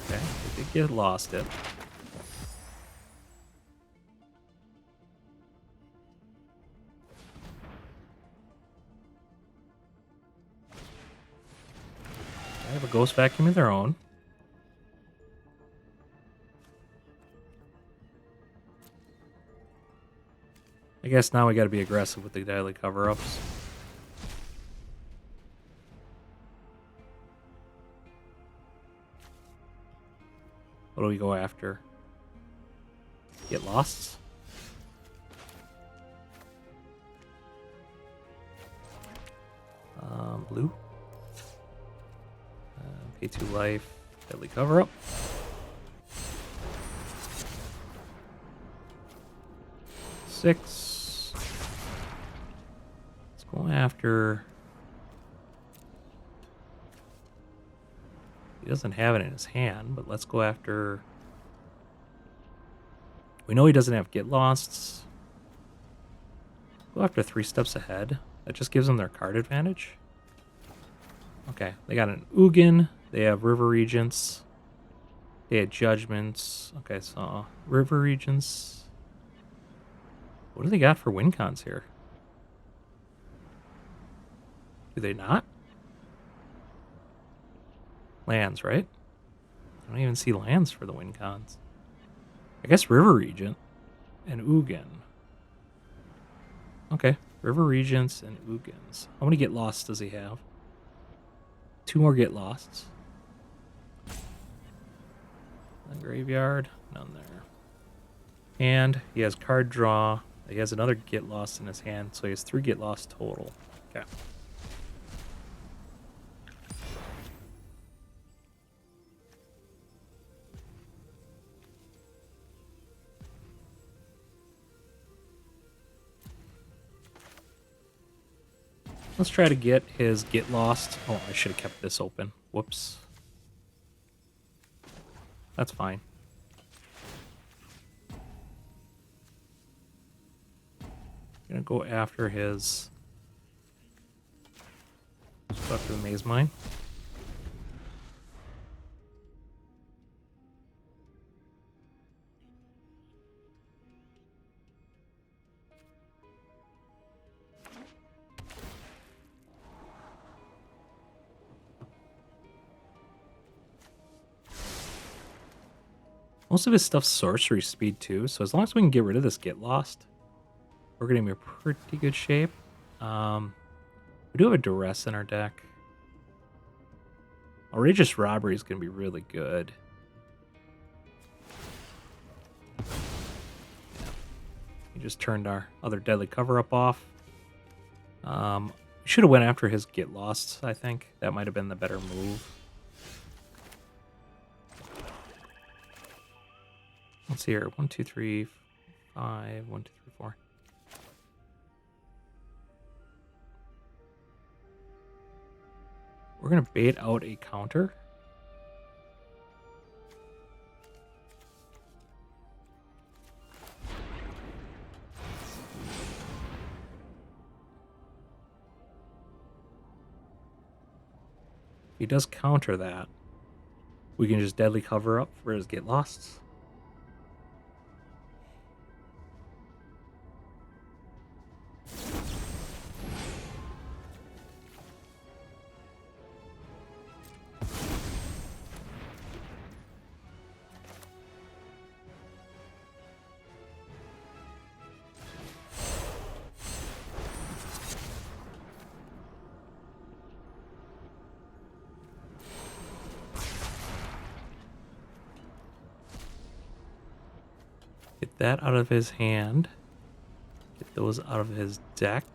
Okay, they did Get Lost it. They have a Ghost Vacuum of their own. I guess now we got to be aggressive with the daily cover-ups. What do we go after? Get Lost? Blue. Pay 2 life. Deadly cover-up. Six. Let's go after... He doesn't have it in his hand, but let's go after... We know he doesn't have Get Losts. Go after 3 steps ahead. That just gives them their card advantage. Okay, they got an Ugin. They have River Regents. They had Judgments. Okay, so River Regents. What do they got for win cons here? Do they not? Lands, right? I don't even see lands for the win cons. I guess River Regent and Ugin. Okay, River Regents and Ugins. How many Get Lost does he have? 2 more Get Losts. The graveyard, none there. And he has card draw. He has another Get Lost in his hand, so he has 3 Get Lost total. Okay. Let's try to get his Get Lost. Oh, I should have kept this open. Whoops. That's fine. Gonna go after his... Let's go after the Maze Mine. Most of his stuff's sorcery speed too, so as long as we can get rid of this Get Lost, we're going to be in pretty good shape. We do have a Duress in our deck. Outrageous Robbery is going to be really good. Yeah. We just turned our other deadly cover-up off. We should have went after his Get Lost, I think. That might have been the better move. Let's see here. 1, 2, 3, 5. 1, 2, 3, 4. We're going to bait out a counter. If he does counter that, we can just deadly cover up for his Get Lost. that out of his hand. Get those out of his deck.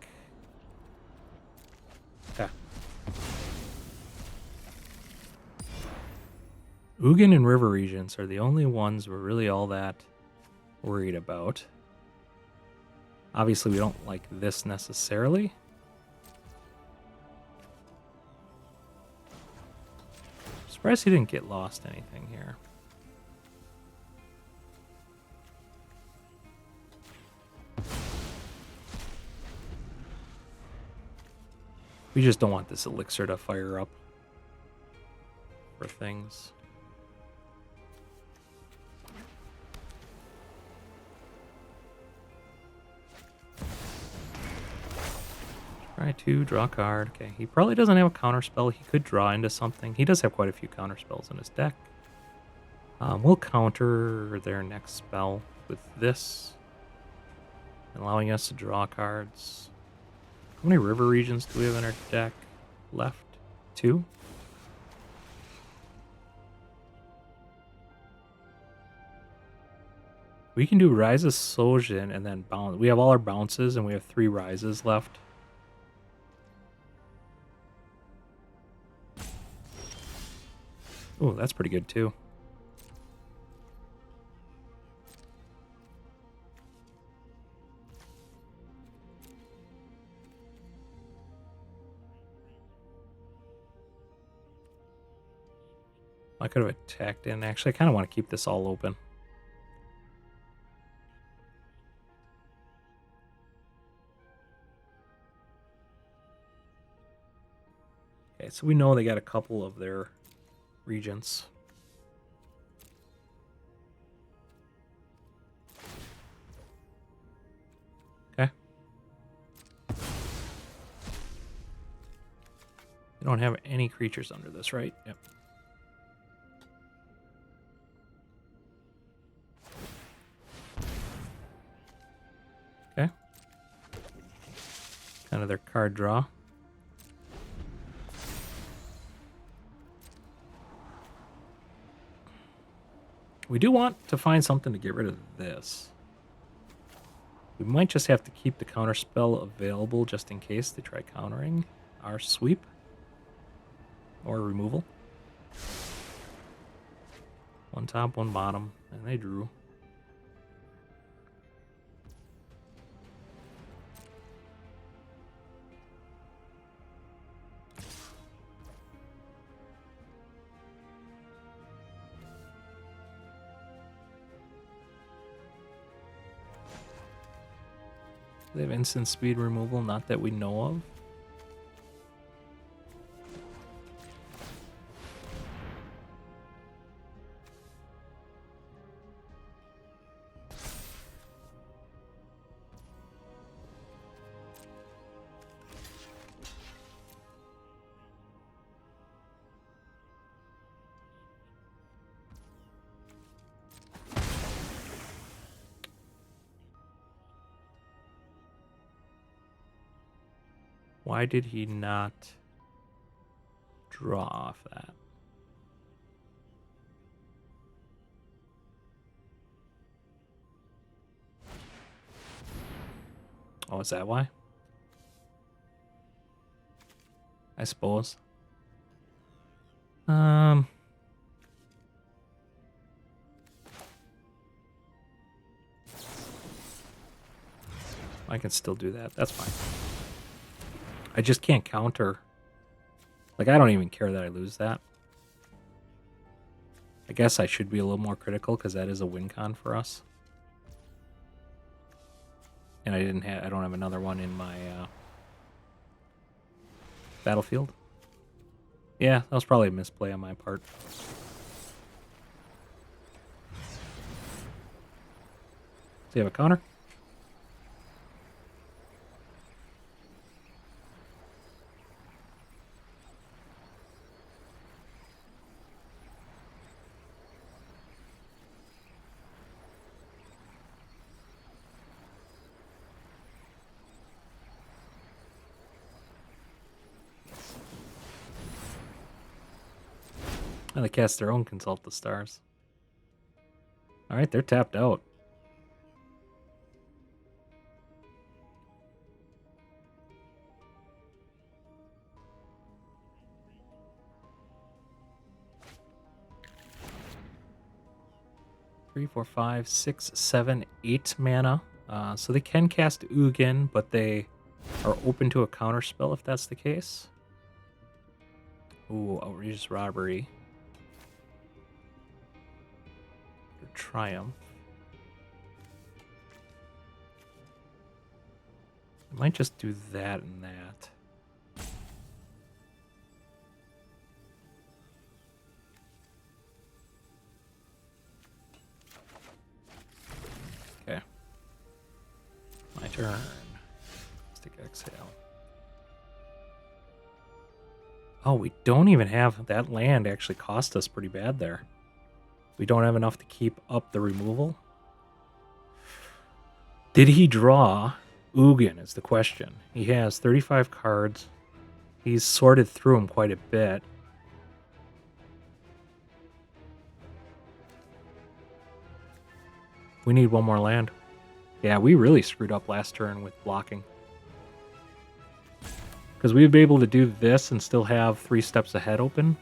Yeah. Ugin and River Regions are the only ones we're really all that worried about. Obviously, we don't like this necessarily. Surprised he didn't get lost anything here. We just don't want this elixir to fire up for things. Try to draw a card. Okay, he probably doesn't have a counter spell. He could draw into something. He does have quite a few counter spells in his deck. We'll counter their next spell with this, allowing us to draw cards. How many river regions do we have in our deck left? 2? We can do Rise of Sozin and then bounce. We have all our bounces and we have 3 rises left. Oh, that's pretty good too. I could have attacked in. Actually, I kind of want to keep this all open. Okay, so we know they got a couple of their regions. Okay. You don't have any creatures under this, right? Yep. Okay. Kind of their card draw. We do want to find something to get rid of this. We might just have to keep the counter spell available just in case they try countering our sweep or removal. 1 top, 1 bottom, and they drew. They have instant speed removal, not that we know of. Why did he not draw off that? Oh, is that why? I suppose. I can still do that. That's fine. I just can't counter. Like, I don't even care that I lose that. I guess I should be a little more critical because that is a win con for us. And I don't have another one in my battlefield. Yeah, that was probably a misplay on my part. Does he have a counter? And they cast their own Consult the Stars. Alright, they're tapped out. 3, 4, 5, 6, 7, 8 mana. So they can cast Ugin, but they are open to a counter spell if that's the case. Ooh, outrageous robbery. Or triumph. I might just do that and that. Okay. My turn. Caustic Exhale. Oh, we don't even have that land actually cost us pretty bad there. We don't have enough to keep up the removal. Did he draw Ugin is the question. He has 35 cards. He's sorted through them quite a bit. We need one more land. Yeah, we really screwed up last turn with blocking. Because we'd be able to do this and still have 3 steps ahead open.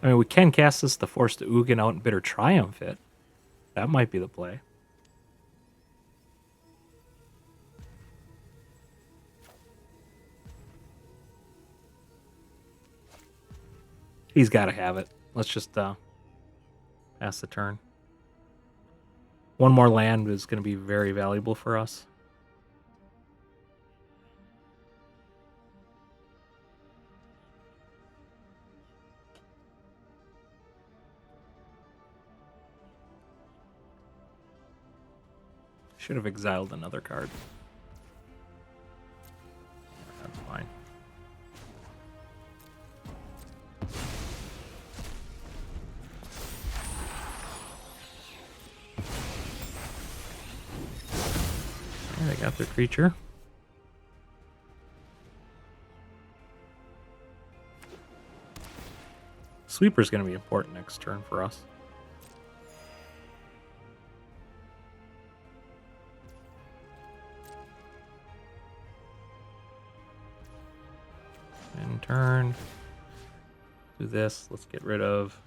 I mean, we can cast this to force the Ugin out and Bitter Triumph it. That might be the play. He's got to have it. Let's just pass the turn. One more land is going to be very valuable for us. Should have exiled another card. That's fine. They got their creature. Sweeper's going to be important next turn for us. And turn. Do this. Let's get rid of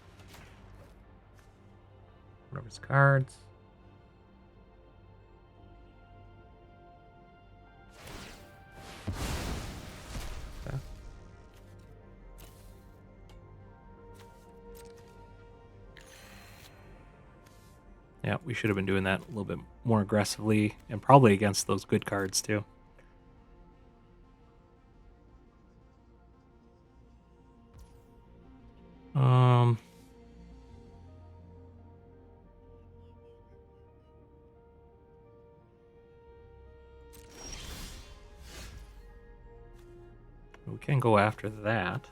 one of his cards. Okay. Yeah, we should have been doing that a little bit more aggressively and probably against those good cards too. We can go after that.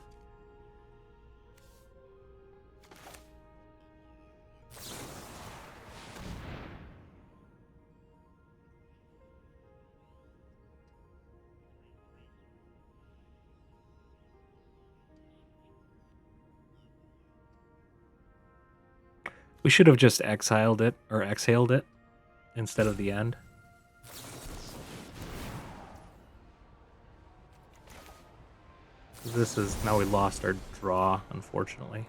We should have just exiled it or exhaled it instead of the end. This is now we lost our draw, unfortunately.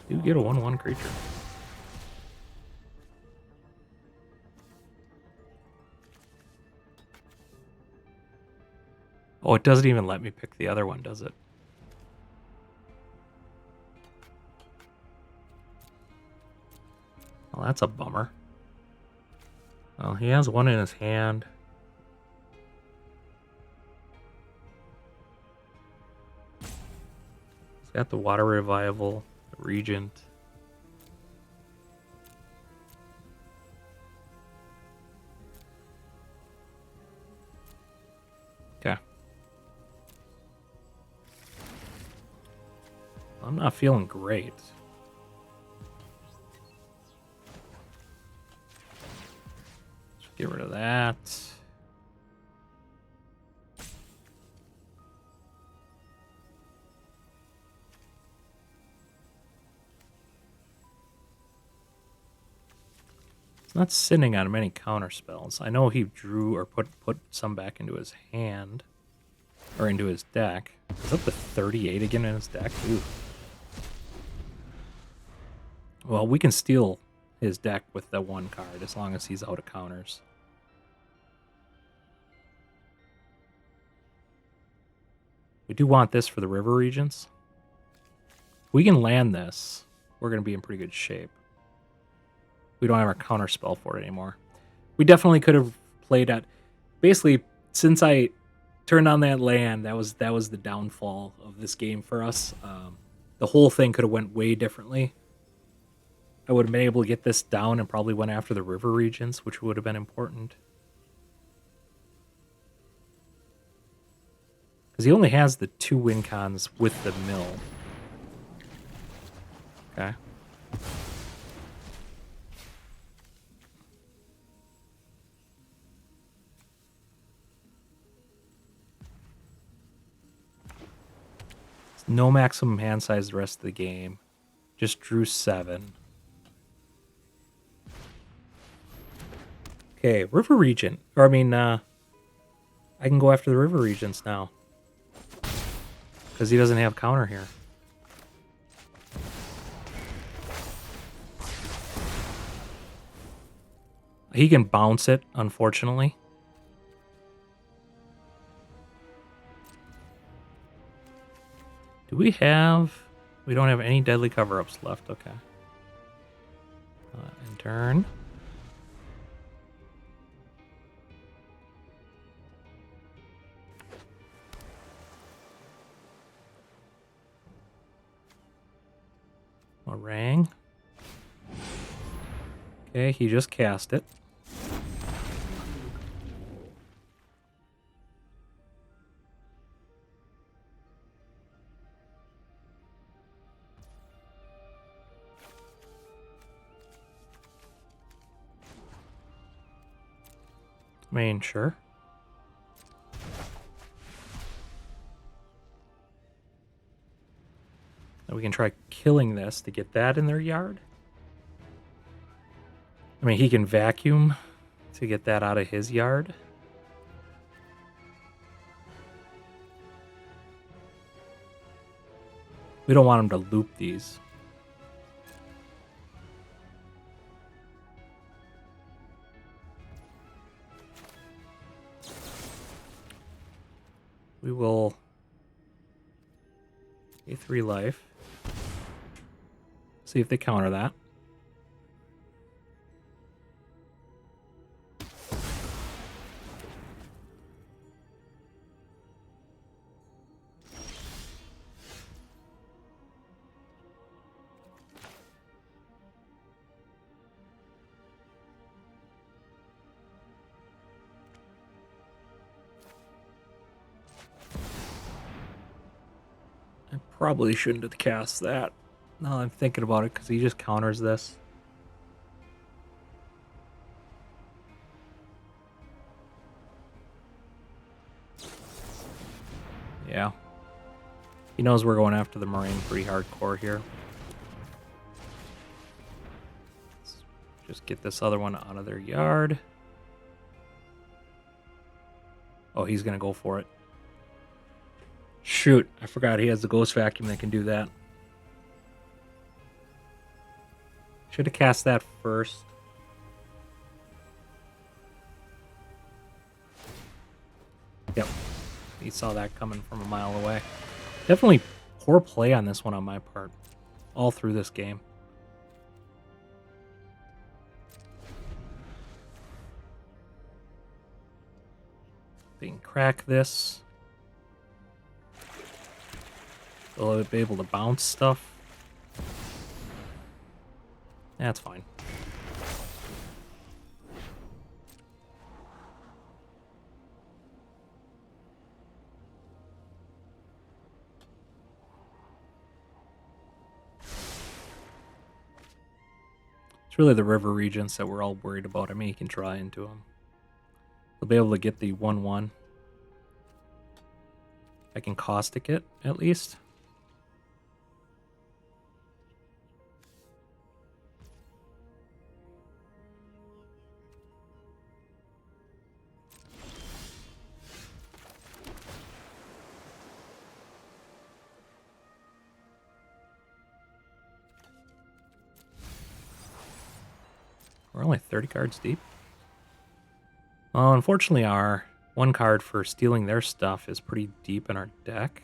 You get a 1/1 creature. Oh, it doesn't even let me pick the other one, does it? Well, that's a bummer. Well, he has one in his hand. He's got the Water Revival, the Regent. Okay. I'm not feeling great. Let's get rid of that. He's not sitting on many counter spells. I know he drew or put some back into his hand. Or into his deck. Is up to 38 again in his deck? Ooh. Well, we can steal his deck with that one card as long as he's out of counters. We do want this for the river regions. If we can land this, we're going to be in pretty good shape. We don't have our counter spell for it anymore. We definitely could have played at... Basically, since I turned on that land, that was the downfall of this game for us. The whole thing could have went way differently. I would have been able to get this down and probably went after the river regions, which would have been important. Because he only has the 2 win cons with the mill. Okay. No maximum hand size the rest of the game. Just drew 7. Okay, river region. Or I mean, I can go after the river regions now. Because he doesn't have counter here. He can bounce it, unfortunately. Do we have... We don't have any deadly cover-ups left. Okay. In turn. Orang. Okay, he just cast it. I mean, sure. And we can try killing this to get that in their yard. I mean, he can vacuum to get that out of his yard. We don't want him to loop these. We will pay 3 life. See if they counter that. I probably shouldn't have cast that. Now I'm thinking about it because he just counters this. Yeah. He knows we're going after the Moraine pretty hardcore here. Let's just get this other one out of their yard. Oh, he's going to go for it. Shoot, I forgot he has the Ghost Vacuum that can do that. Should have cast that first. Yep. He saw that coming from a mile away. Definitely poor play on this one on my part. All through this game. They can crack this. They'll be able to bounce stuff. That's fine. It's really the river regions that we're all worried about. I mean, he can try into them. They'll be able to get the 1/1. I can caustic it, at least. We're only 30 cards deep. Well, unfortunately, our one card for stealing their stuff is pretty deep in our deck.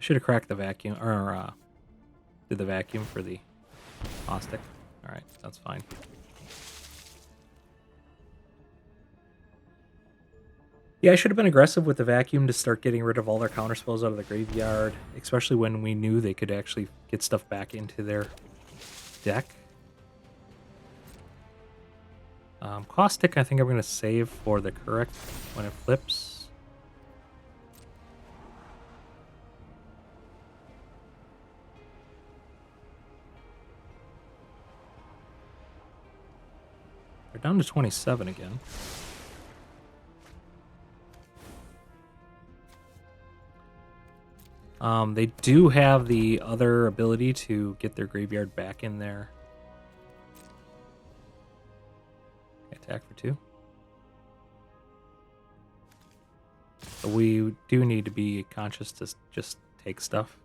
Should have cracked the vacuum, or did the vacuum for the Caustic. Alright, that's fine. Yeah, I should have been aggressive with the vacuum to start getting rid of all their counterspells out of the graveyard, especially when we knew they could actually get stuff back into their deck. Caustic, I think I'm going to save for the correct when it flips. They're down to 27 again. They do have the other ability to get their graveyard back in there. Attack for 2. So we do need to be conscious to just take stuff.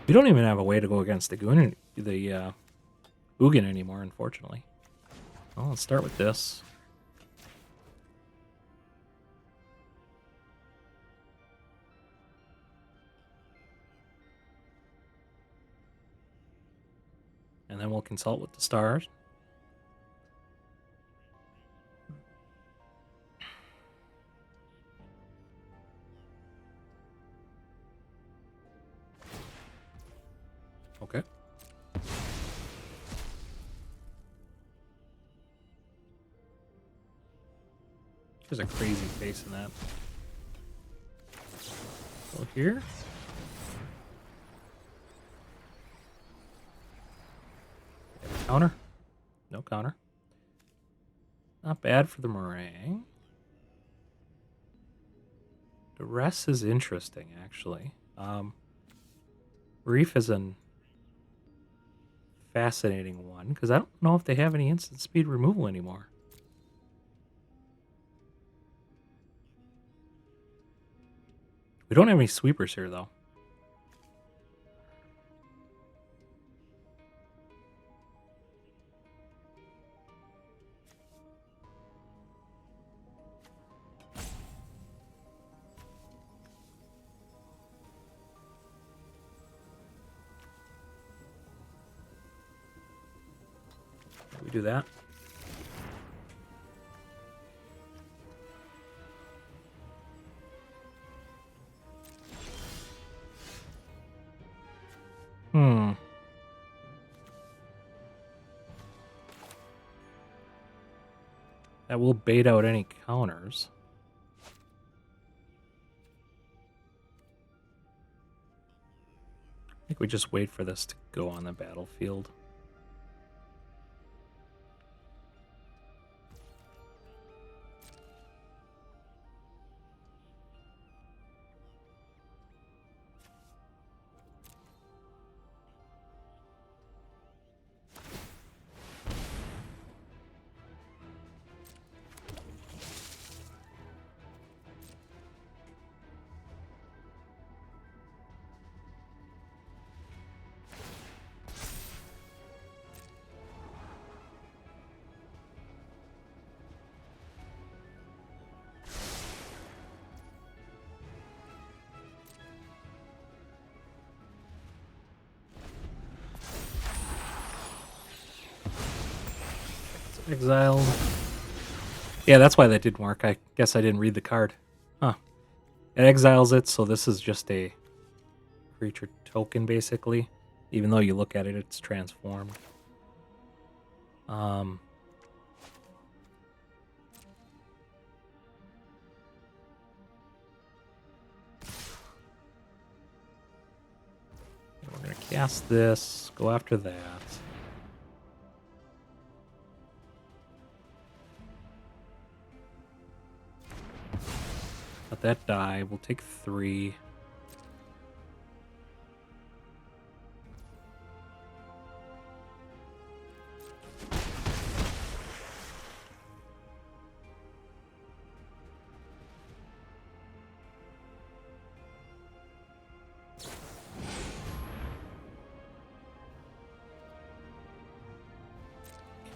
We don't even have a way to go against the Ugin anymore, unfortunately. Well, let's start with this. And then we'll consult with the stars. Okay. There's a crazy face in that. So here. Counter. No counter. Not bad for the meringue. The rest is interesting, actually. Reef is a fascinating one, because I don't know if they have any instant speed removal anymore. We don't have any sweepers here, though. We do that. That will bait out any counters. I think we just wait for this to go on the battlefield. Exiled. Yeah, that's why that didn't work. I guess I didn't read the card. Huh. It exiles it, so this is just a creature token, basically. Even though you look at it, it's transformed. We're going to cast this, go after that. Let that die. We'll take 3.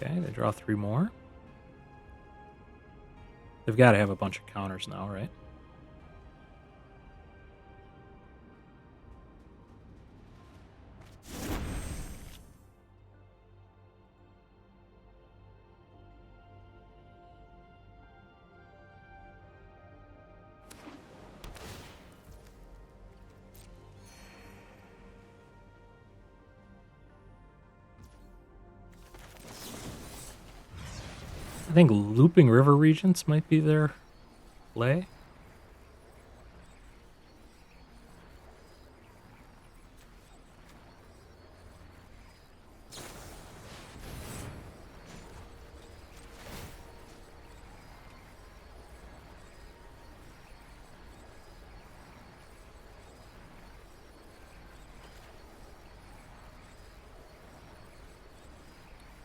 Okay, they draw 3 more. They've got to have a bunch of counters now, right? I think looping river regents might be their play.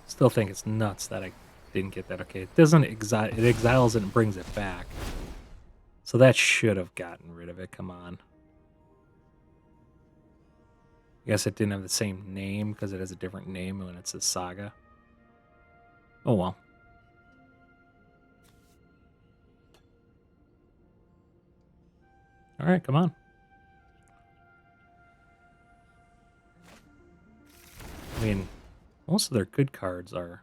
Still think it's nuts that I didn't get that. Okay, it doesn't exile. It exiles it and brings it back. So that should have gotten rid of it. Come on. I guess it didn't have the same name because it has a different name when it's a saga. Oh well. All right, come on. I mean, most of their good cards are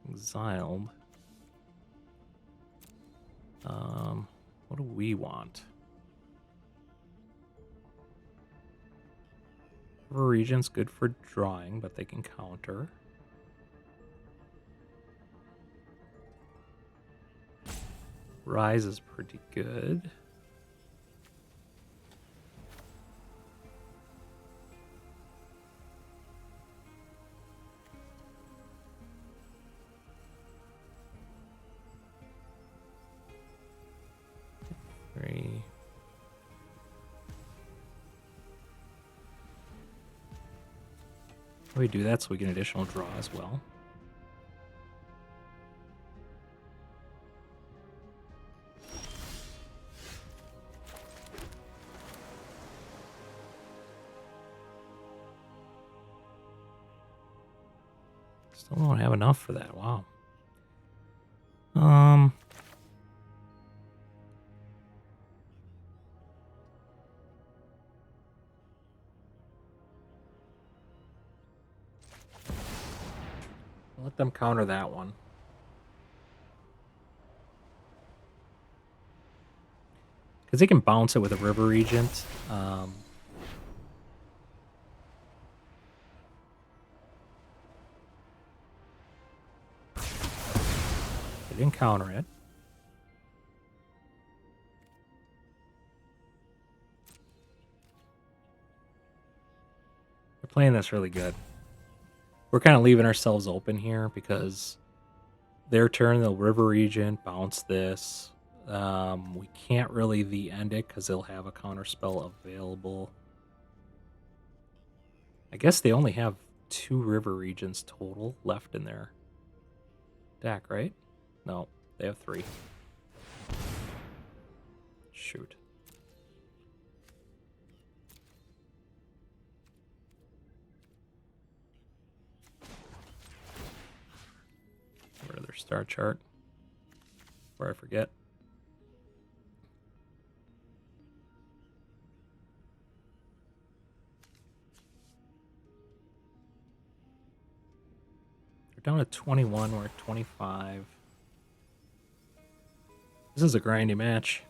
exiled. What do we want? River Regent's good for drawing, but they can counter. Rise is pretty good. Three. We do that so we get an additional draw as well. Still don't have enough for that. Wow. Let them counter that one. Because they can bounce it with a River Regent. They didn't counter it. They're playing this really good. We're kind of leaving ourselves open here because their turn, they'll River Regent, bounce this. We can't really the end it because they'll have a counter spell available. I guess they only have 2 River Regents total left in their deck, right? No, they have 3. Shoot. Get rid of their star chart before I forget. They're down at 21, we're at 25. This is a grindy match.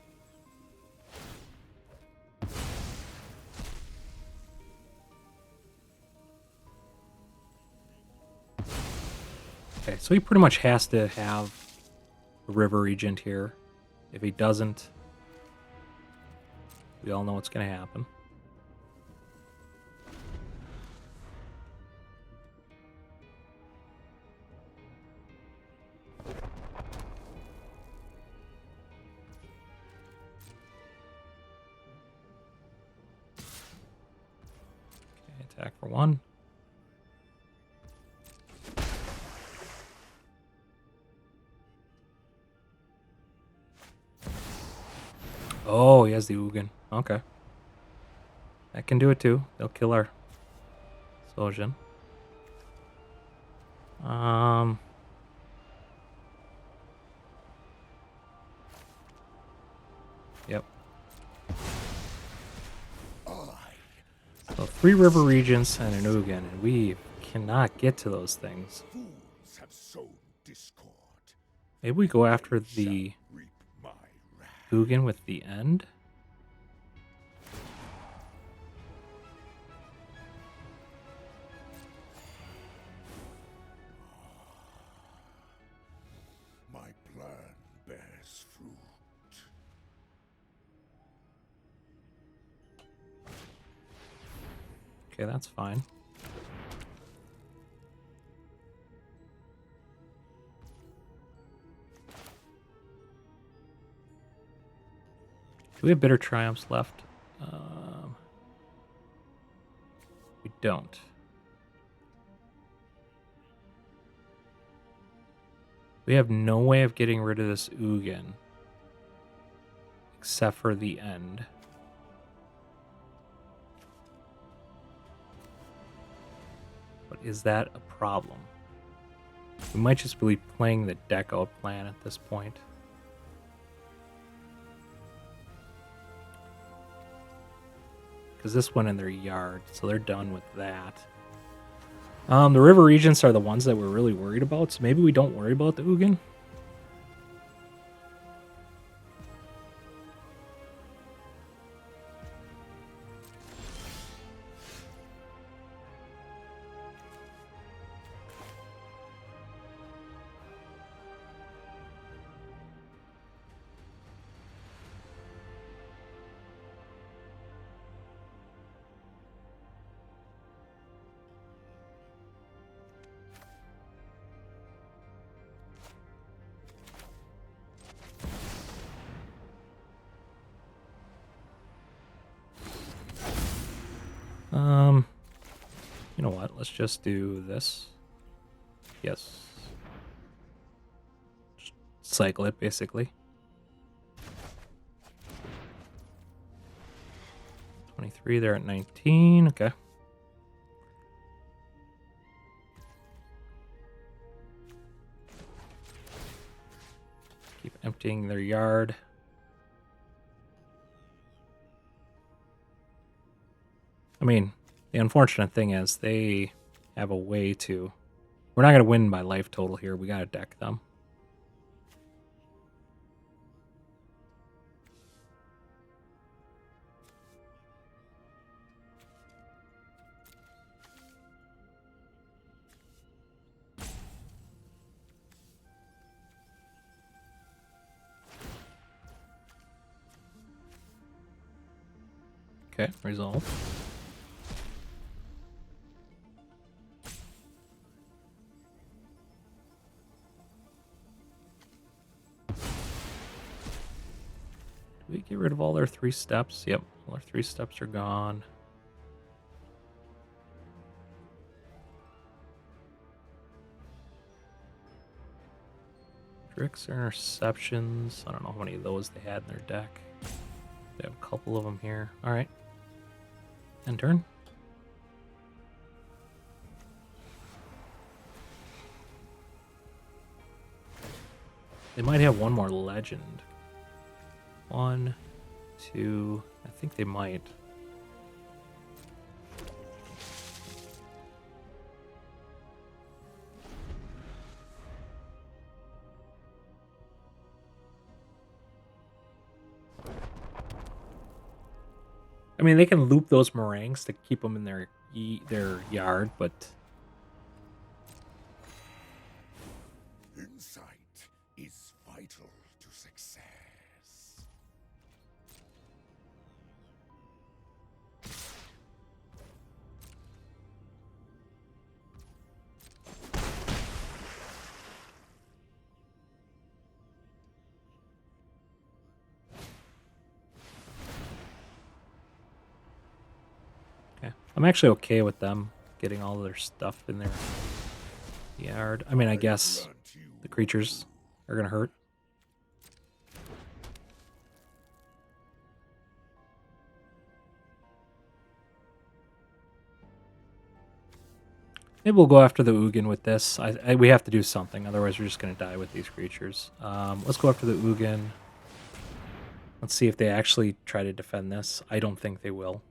Okay, so he pretty much has to have a River Regent here. If he doesn't, we all know what's going to happen. Okay, attack for 1. Oh, he has the Ugin. Okay. That can do it too. They'll kill our Sozin. Yep. So 3 river regents and an Ugin, and we cannot get to those things. Fools have sown discord. Maybe we go after the Reap my wrath. Ugin with the end? My plan bears fruit. Okay, that's fine. Do we have bitter triumphs left? We don't. We have no way of getting rid of this Ugin except for the end. But is that a problem? We might just be playing the deck out plan at this point. Because this went in their yard, so they're done with that. The river regents are the ones that we're really worried about, so maybe we don't worry about the Ugin. You know what? Let's just do this. Yes. Just cycle it, basically. 23, they're at 19. Okay. Keep emptying their yard. I mean, the unfortunate thing is they have a way to... We're not going to win by life total here. We got to deck them. Okay, resolve. Do we get rid of all their 3 steps? Yep, all their 3 steps are gone. Tricks or interceptions. I don't know how many of those they had in their deck. They have a couple of them here. Alright. End turn. They might have one more legend. 1, 2... I think they might. I mean, they can loop those meringues to keep them in their yard, but... Insight is vital to success. Okay. I'm actually okay with them getting all their stuff in their yard. I mean, I guess the creatures are going to hurt. Maybe we'll go after the Ugin with this. We have to do something, otherwise we're just going to die with these creatures. Let's go after the Ugin. Let's see if they actually try to defend this. I don't think they will.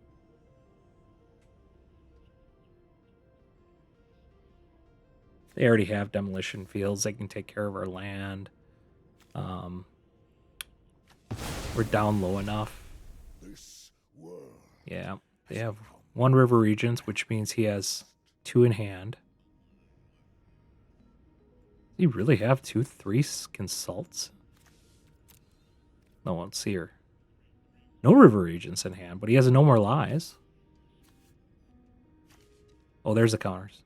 They already have demolition fields. They can take care of our land. We're down low enough. Yeah, they have 1 river regents, which means he has 2 in hand. Does he really have 3 consults? No, let's see here. No river regents in hand, but he has a no more lies. Oh, there's the counters.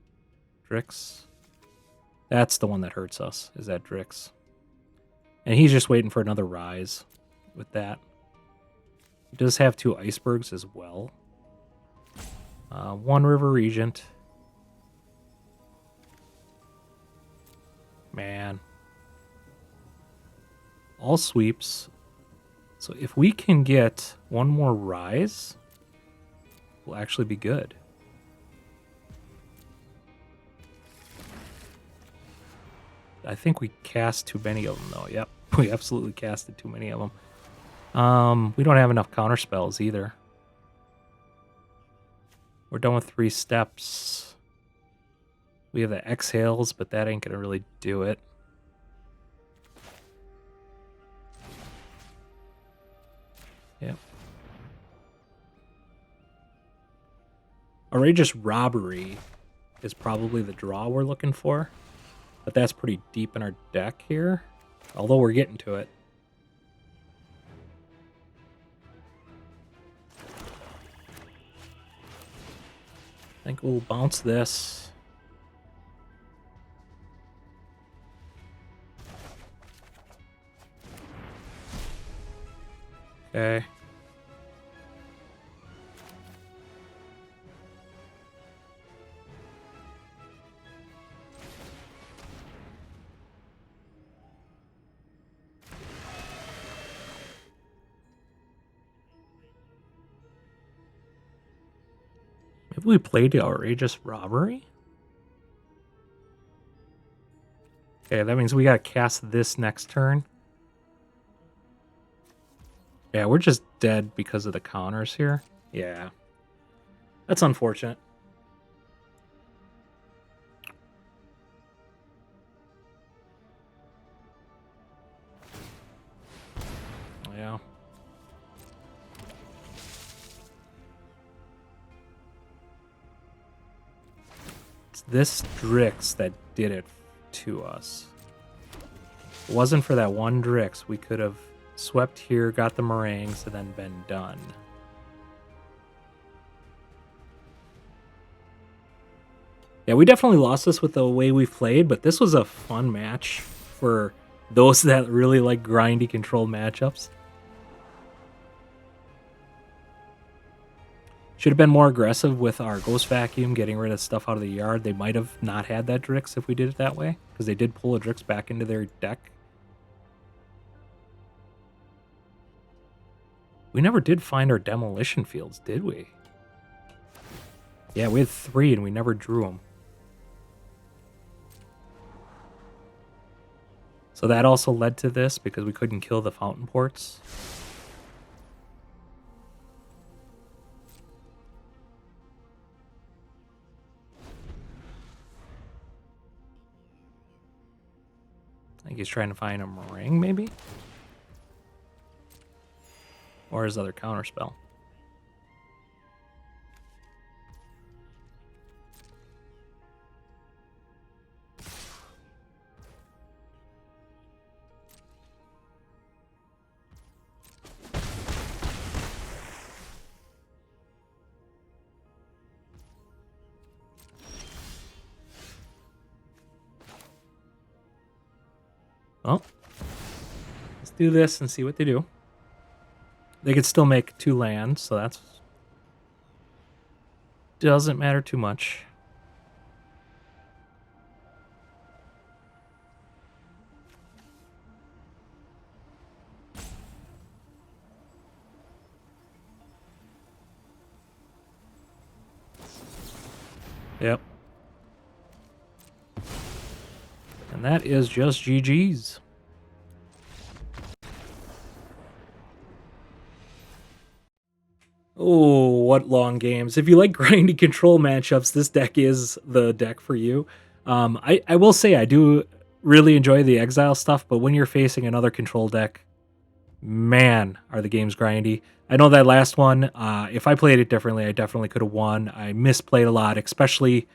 Drix. That's the one that hurts us, is that Drix. And he's just waiting for another rise with that. He does have 2 icebergs as well. 1 river regent. Man. All sweeps. So if we can get 1 more rise, we'll actually be good. I think we cast too many of them, though. Yep, we absolutely casted too many of them. We don't have enough counter spells either. We're done with 3 steps. We have the exhales, but that ain't gonna really do it. Yep. Outrageous Robbery is probably the draw we're looking for. But that's pretty deep in our deck here. Although we're getting to it. I think we'll bounce this. Okay. Maybe we played the Outrageous Robbery? Okay, that means we gotta cast this next turn. Yeah, we're just dead because of the counters here. Yeah. That's unfortunate. Yeah. It's this Drix that did it to us. If it wasn't for that one Drix, we could have swept here, got the meringues, and then been done. Yeah, we definitely lost this with the way we played, but this was a fun match for those that really like grindy control matchups. Should have been more aggressive with our Ghost Vacuum, getting rid of stuff out of the yard. They might have not had that Drix if we did it that way, because they did pull a Drix back into their deck. We never did find our demolition fields, did we? Yeah, we had 3 and we never drew them. So that also led to this, because we couldn't kill the fountain ports. I think he's trying to find a meringue, maybe? Or his other counterspell. Well, let's do this and see what they do. They could still make 2 lands, so that's doesn't matter too much. Yep. And that is just GG's. Oh, what long games. If you like grindy control matchups, this deck is the deck for you. I will say I do really enjoy the Exile stuff, but when you're facing another control deck, man, are the games grindy. I know that last one, if I played it differently, I definitely could have won. I misplayed a lot, especially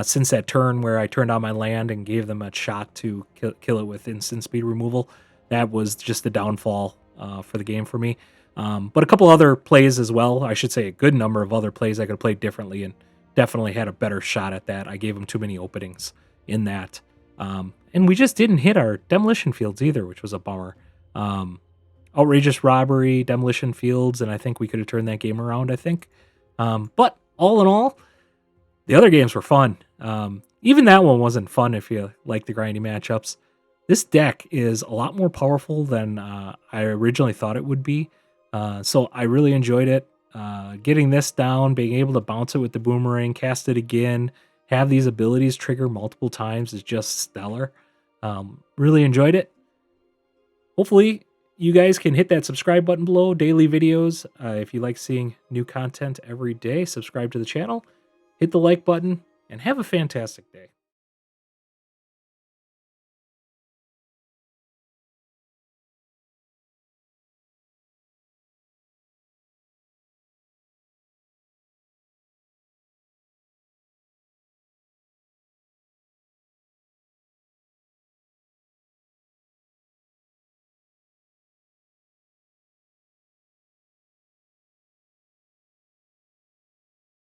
since that turn where I turned on my land and gave them a shot to kill it with instant speed removal. That was just the downfall for the game for me. But a couple other plays as well. I should say a good number of other plays I could have played differently and definitely had a better shot at that. I gave them too many openings in that. And we just didn't hit our demolition fields either, which was a bummer. Outrageous robbery, demolition fields, and I think we could have turned that game around, I think. But all in all, the other games were fun. Even that one wasn't fun if you like the grindy matchups. This deck is a lot more powerful than I originally thought it would be. So I really enjoyed it. Getting this down, being able to bounce it with the boomerang, cast it again, have these abilities trigger multiple times is just stellar. Really enjoyed it. Hopefully, you guys can hit that subscribe button below. Daily videos. If you like seeing new content every day, subscribe to the channel, hit the like button, and have a fantastic day.